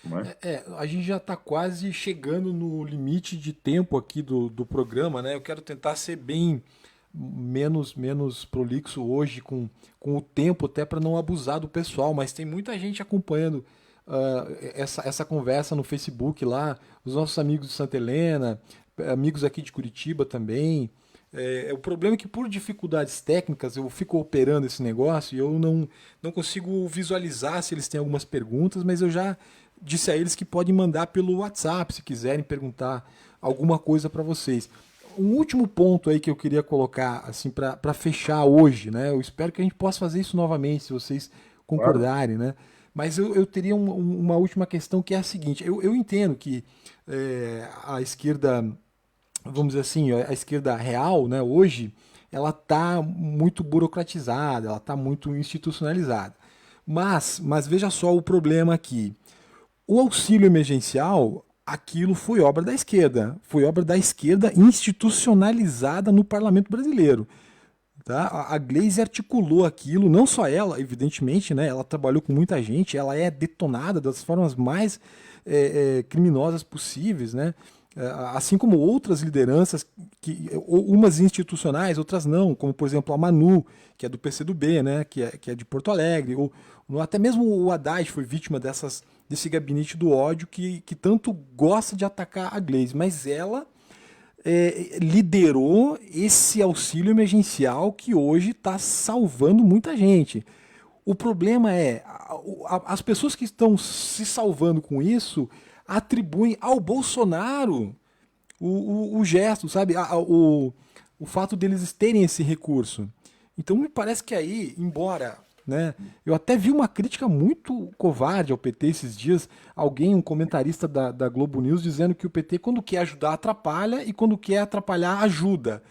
Não é? A gente já está quase chegando no limite de tempo aqui do programa, né? Eu quero tentar ser bem menos prolixo hoje com o tempo, até para não abusar do pessoal, mas tem muita gente acompanhando essa conversa no Facebook lá, os nossos amigos de Santa Helena, amigos aqui de Curitiba também. O problema é que por dificuldades técnicas eu fico operando esse negócio e eu não consigo visualizar se eles têm algumas perguntas, mas eu já disse a eles que podem mandar pelo WhatsApp se quiserem perguntar alguma coisa para vocês. Um último ponto aí que eu queria colocar assim para fechar hoje, né? Eu espero que a gente possa fazer isso novamente, se vocês concordarem, né? Mas eu teria uma última questão que é a seguinte: eu entendo que a esquerda, vamos dizer assim, a esquerda real, né, hoje, ela está muito burocratizada, ela está muito institucionalizada. Mas veja só o problema aqui. O auxílio emergencial, aquilo foi obra da esquerda. Foi obra da esquerda institucionalizada no parlamento brasileiro. Tá? A Gleisi articulou aquilo, não só ela, evidentemente, né? Ela trabalhou com muita gente, ela é detonada das formas mais criminosas possíveis, né? Assim como outras lideranças, umas institucionais, outras não, como por exemplo a Manu, que é do PCdoB, né? que é de Porto Alegre, ou até mesmo o Haddad foi vítima desse gabinete do ódio que tanto gosta de atacar a Gleisi, mas ela liderou esse auxílio emergencial que hoje está salvando muita gente. O problema é, as pessoas que estão se salvando com isso atribuem ao Bolsonaro o gesto, sabe? O fato deles terem esse recurso. Então me parece que aí, embora... né? Eu até vi uma crítica muito covarde ao PT esses dias, um comentarista da Globo News, dizendo que o PT, quando quer ajudar, atrapalha, e quando quer atrapalhar, ajuda.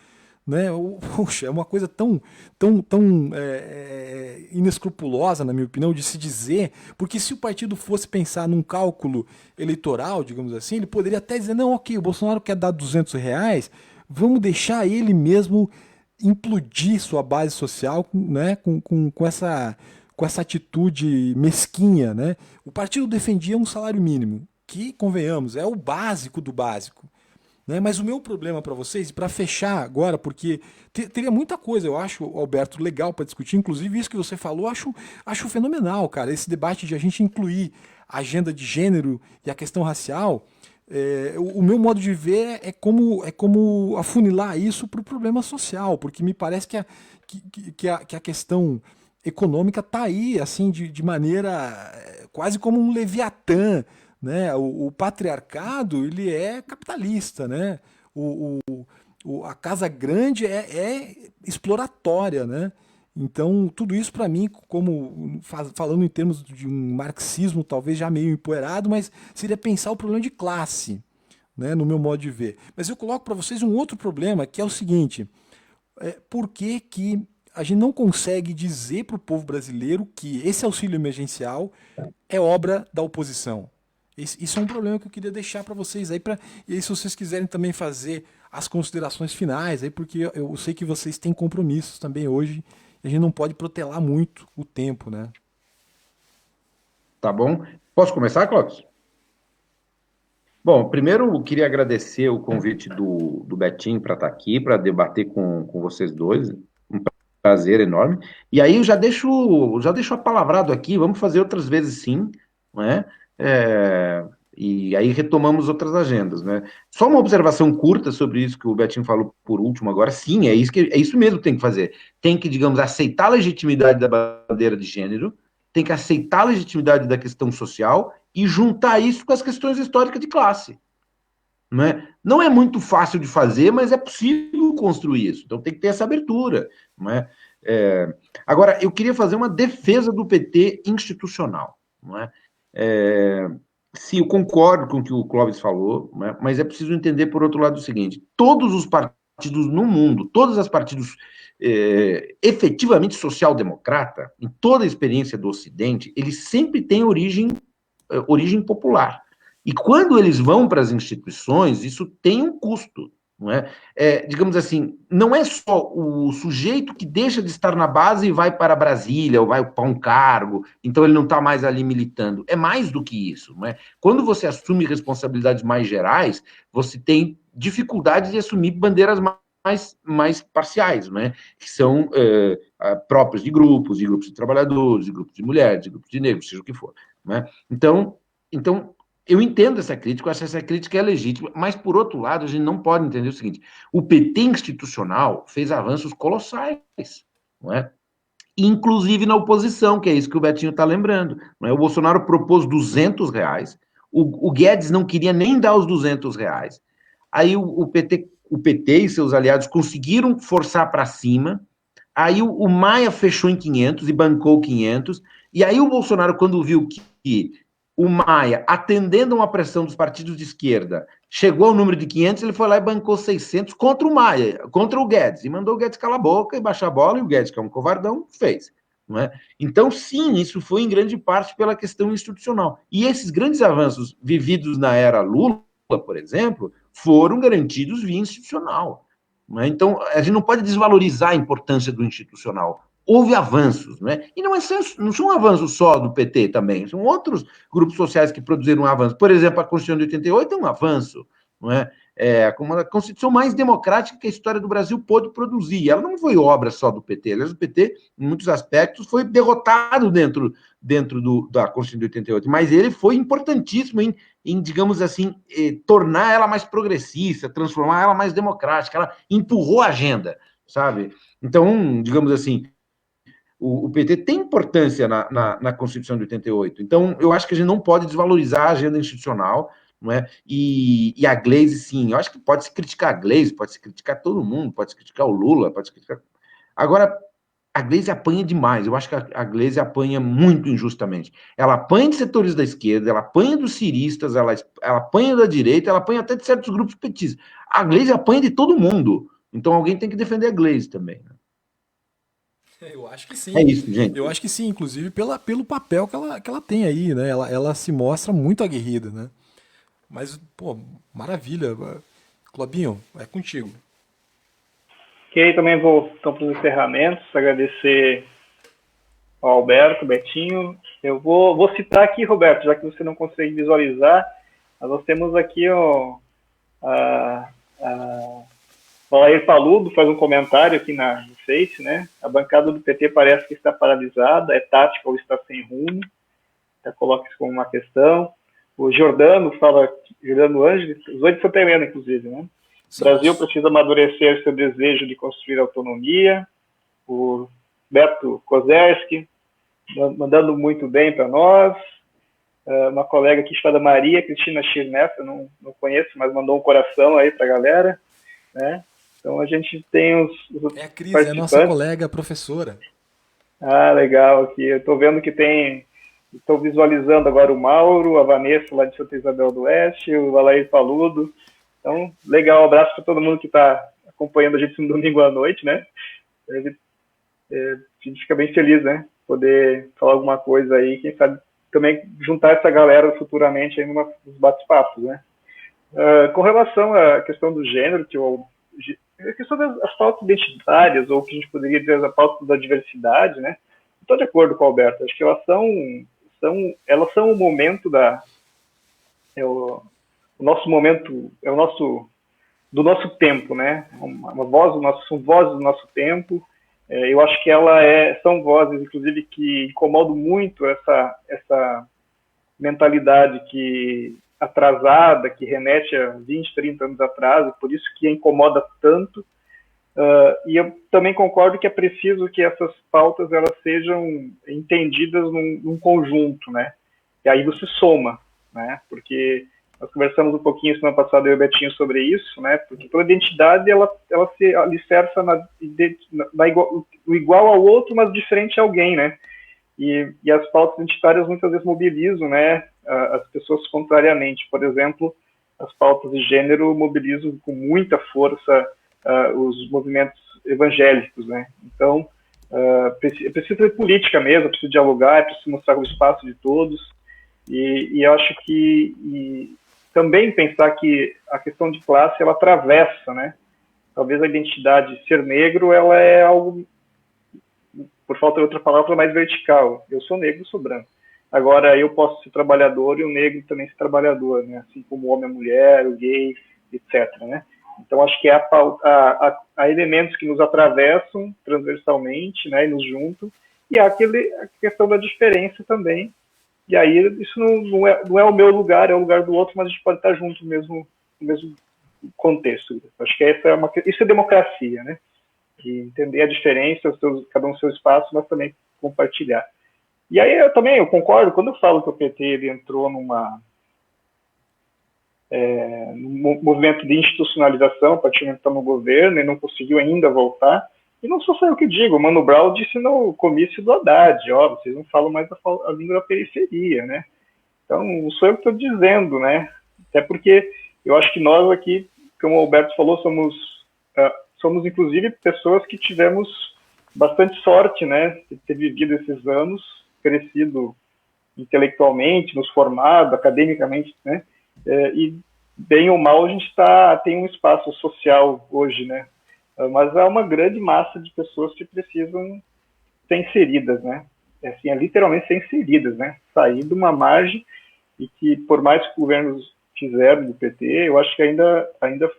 Né? Poxa, é uma coisa tão inescrupulosa, na minha opinião, de se dizer, porque se o partido fosse pensar num cálculo eleitoral, digamos assim, ele poderia até dizer, não, ok, o Bolsonaro quer dar R$ 200, vamos deixar ele mesmo implodir sua base social, né, com essa atitude mesquinha. Né? O partido defendia um salário mínimo, que, convenhamos, é o básico do básico. Né? Mas o meu problema para vocês, para fechar agora, porque teria muita coisa, eu acho, Alberto, legal para discutir, inclusive isso que você falou, acho fenomenal, cara, esse debate de a gente incluir a agenda de gênero e a questão racial. O meu modo de ver é como afunilar isso para o problema social, porque me parece que a questão econômica está aí assim de maneira quase como um leviatã, né? O patriarcado, ele é capitalista, né? A casa grande é exploratória, né? Então, tudo isso para mim, como falando em termos de um marxismo talvez já meio empoeirado, mas seria pensar o problema de classe, né, no meu modo de ver. Mas eu coloco para vocês um outro problema, que é o seguinte: por que a gente não consegue dizer para o povo brasileiro que esse auxílio emergencial é obra da oposição? Isso é um problema que eu queria deixar para vocês aí, e aí se vocês quiserem também fazer as considerações finais, aí, porque eu sei que vocês têm compromissos também hoje, a gente não pode protelar muito o tempo, né? Tá bom. Posso começar, Clóvis? Bom, primeiro eu queria agradecer o convite do Betinho para estar aqui, para debater com vocês dois. Um prazer enorme. E aí eu já deixo apalavrado aqui, vamos fazer outras vezes sim, não é? E aí retomamos outras agendas, né? Só uma observação curta sobre isso que o Betinho falou por último agora. Sim, é isso mesmo que tem que fazer. Tem que, digamos, aceitar a legitimidade da bandeira de gênero, tem que aceitar a legitimidade da questão social e juntar isso com as questões históricas de classe. Não é muito fácil de fazer, mas é possível construir isso. Então tem que ter essa abertura. Não é? Agora, eu queria fazer uma defesa do PT institucional. Não é? Sim, eu concordo com o que o Clóvis falou, né, mas é preciso entender, por outro lado, o seguinte: todos os partidos no mundo, todos os partidos efetivamente social-democrata, em toda a experiência do Ocidente, eles sempre têm origem popular. E quando eles vão para as instituições, isso tem um custo. Não é? Digamos assim, não é só o sujeito que deixa de estar na base e vai para Brasília ou vai ocupar um cargo, então ele não está mais ali militando. É mais do que isso. Não é? Quando você assume responsabilidades mais gerais, você tem dificuldade de assumir bandeiras mais parciais, né? Que são próprios de grupos de trabalhadores, de grupos de mulheres, de grupos de negros, seja o que for. Né? Então, eu entendo essa crítica, eu acho que essa crítica é legítima, mas, por outro lado, a gente não pode entender o seguinte: o PT institucional fez avanços colossais, não é? Inclusive na oposição, que é isso que o Betinho está lembrando. Não é? O Bolsonaro propôs R$ 200, o Guedes não queria nem dar os R$ 200. Aí o PT e seus aliados conseguiram forçar para cima. Aí o Maia fechou em 500 e bancou 500. E aí o Bolsonaro, quando viu que o Maia, atendendo a uma pressão dos partidos de esquerda, chegou ao número de 500, ele foi lá e bancou 600 contra o Maia, contra o Guedes, e mandou o Guedes calar a boca e baixar a bola, e o Guedes, que é um covardão, fez. Não é? Então, sim, isso foi em grande parte pela questão institucional. E esses grandes avanços vividos na era Lula, por exemplo, foram garantidos via institucional. Não é? Então, a gente não pode desvalorizar a importância do institucional. Houve avanços, né? E não são avanços só do PT também, são outros grupos sociais que produziram um avanço. Por exemplo, a Constituição de 88 é um avanço, não é? Como a Constituição mais democrática que a história do Brasil pôde produzir. Ela não foi obra só do PT. Aliás, o PT, em muitos aspectos, foi derrotado dentro da Constituição de 88, mas ele foi importantíssimo em, digamos assim, tornar ela mais progressista, transformar ela mais democrática. Ela empurrou a agenda, sabe? Então, digamos assim, o PT tem importância na Constituição de 88. Então, eu acho que a gente não pode desvalorizar a agenda institucional, não é? E a Gleisi, sim, eu acho que pode se criticar a Gleisi, pode se criticar todo mundo, pode se criticar o Lula, pode se criticar... Agora, a Gleisi apanha demais, eu acho que a Gleisi apanha muito injustamente. Ela apanha de setores da esquerda, ela apanha dos ciristas, ela apanha da direita, ela apanha até de certos grupos petistas. A Gleisi apanha de todo mundo. Então, alguém tem que defender a Gleisi também, né? Eu acho que sim. É isso, gente. Eu acho que sim, inclusive pelo papel que ela tem aí, né? Ela se mostra muito aguerrida, né? Mas, pô, maravilha. Clobinho, é contigo. Ok, também vou então para os encerramentos, agradecer ao Alberto, Betinho. Eu vou citar aqui, Roberto, já que você não consegue visualizar, mas nós temos aqui o Valair Paludo faz um comentário aqui no Face, né? A bancada do PT parece que está paralisada, é tática ou está sem rumo. Já coloca isso como uma questão. O Jordano Ângeles, os dois de Santa Helena, inclusive, né? O Brasil precisa amadurecer seu desejo de construir autonomia. O Beto Kozerski, mandando muito bem para nós. Uma colega aqui chamada Maria Cristina Schirnessa, eu não conheço, mas mandou um coração aí para a galera, né? Então a gente tem os é a Cris, é a nossa colega professora. Ah, legal. Aqui eu estou vendo que tem... Estou visualizando agora o Mauro, a Vanessa lá de Santa Isabel do Oeste, o Valair Paludo. Então, legal. Um abraço para todo mundo que está acompanhando a gente no domingo à noite, né? A gente fica bem feliz, né? Poder falar alguma coisa aí, quem sabe também juntar essa galera futuramente aí nos bate-papos, né? Com relação à questão do gênero, a questão das pautas identitárias, ou que a gente poderia dizer as pautas da diversidade, né? Estou de acordo com o Alberto. Acho que elas são o momento o nosso momento, do nosso tempo, né? São vozes do nosso tempo. Eu acho que são vozes, inclusive, que incomodam muito essa mentalidade atrasada, que remete a 20, 30 anos atrás, e por isso que incomoda tanto. E eu também concordo que é preciso que essas pautas elas sejam entendidas num conjunto, né? E aí você soma, né? Porque nós conversamos um pouquinho semana passada, eu e o Betinho, sobre isso, né? Porque toda identidade ela se alicerça no igual ao outro, mas diferente a alguém, né? E as pautas identitárias muitas vezes mobilizam, né? As pessoas contrariamente. Por exemplo, as pautas de gênero mobilizam com muita força os movimentos evangélicos, né? Então, é preciso ter política mesmo, é preciso dialogar, é preciso mostrar o espaço de todos, e eu acho que também pensar que a questão de classe, ela atravessa, né? Talvez a identidade ser negro, ela é algo, por falta de outra palavra, mais vertical. Eu sou negro, sou branco. Agora, eu posso ser trabalhador e o negro também ser trabalhador, né? Assim como o homem, a mulher, o gay, etc., né? Então, acho que há elementos que nos atravessam transversalmente, né, e nos juntam, e há a questão da diferença também. E aí, isso não é o meu lugar, é o lugar do outro, mas a gente pode estar junto no mesmo contexto. Acho que isso é democracia, né? E entender a diferença, cada um no seu espaço, mas também compartilhar. E aí eu concordo, quando eu falo que o PT ele entrou num movimento de institucionalização, a partir do momento que está no governo e não conseguiu ainda voltar, e não sou só eu que digo, o Mano Brown disse no comício do Haddad, vocês não falam mais a língua da periferia, né? Então, não sou eu que estou dizendo, né? Até porque eu acho que nós aqui, como o Alberto falou, somos inclusive pessoas que tivemos bastante sorte, né, de ter vivido esses anos, crescido intelectualmente, nos formado academicamente, né, e bem ou mal a gente tem um espaço social hoje, né, mas há uma grande massa de pessoas que precisam ser inseridas, né, assim, literalmente ser inseridas, né, sair de uma margem e que, por mais que os governos fizeram do PT, eu acho que ainda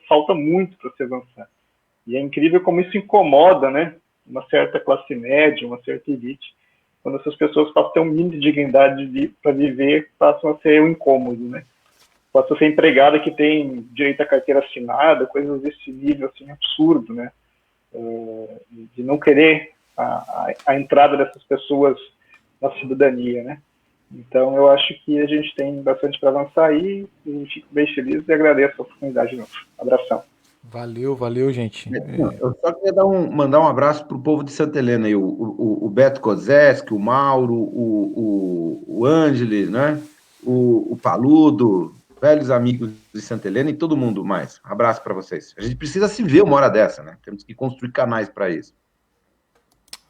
falta muito para se avançar. E é incrível como isso incomoda, né, uma certa classe média, uma certa elite, quando essas pessoas passam a ter um mínimo de dignidade para viver, passam a ser um incômodo, né. Pode ser empregada que tem direito à carteira assinada, coisas desse nível, assim, absurdo, né, de não querer a entrada dessas pessoas na cidadania, né. Então, eu acho que a gente tem bastante para avançar aí e fico bem feliz e agradeço a oportunidade de novo. Abração. Valeu, gente. Eu só queria mandar um abraço para o povo de Santa Helena, aí, o Beto Kozeski, o Mauro, o Ângeles, né? O Paludo, velhos amigos de Santa Helena e todo mundo mais. Abraço para vocês. A gente precisa se ver uma hora dessa, né? Temos que construir canais para isso.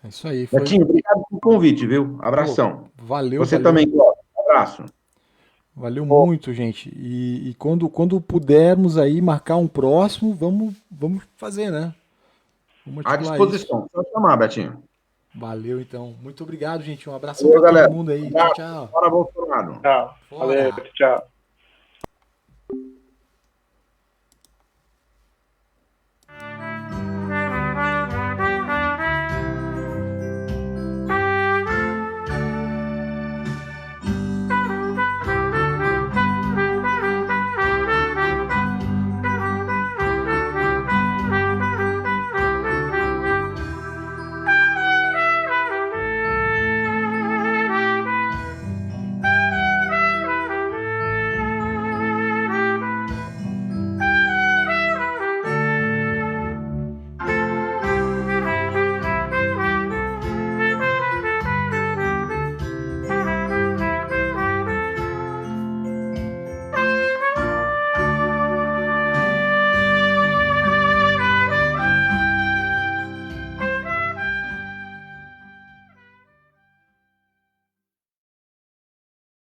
É isso aí. Betinho, obrigado pelo convite, viu? Abração. Pô, valeu. Você também, Cláudio. Abraço. Valeu muito, gente. E quando pudermos aí marcar um próximo, vamos fazer, né? Vamos À disposição. Só chamar, Betinho. Valeu, então. Muito obrado, gente. Um abraço Valeu, para galera. todo mundo aí. Abraço. Tchau. Bora, Bolsonaro. Tchau. Valeu, tchau.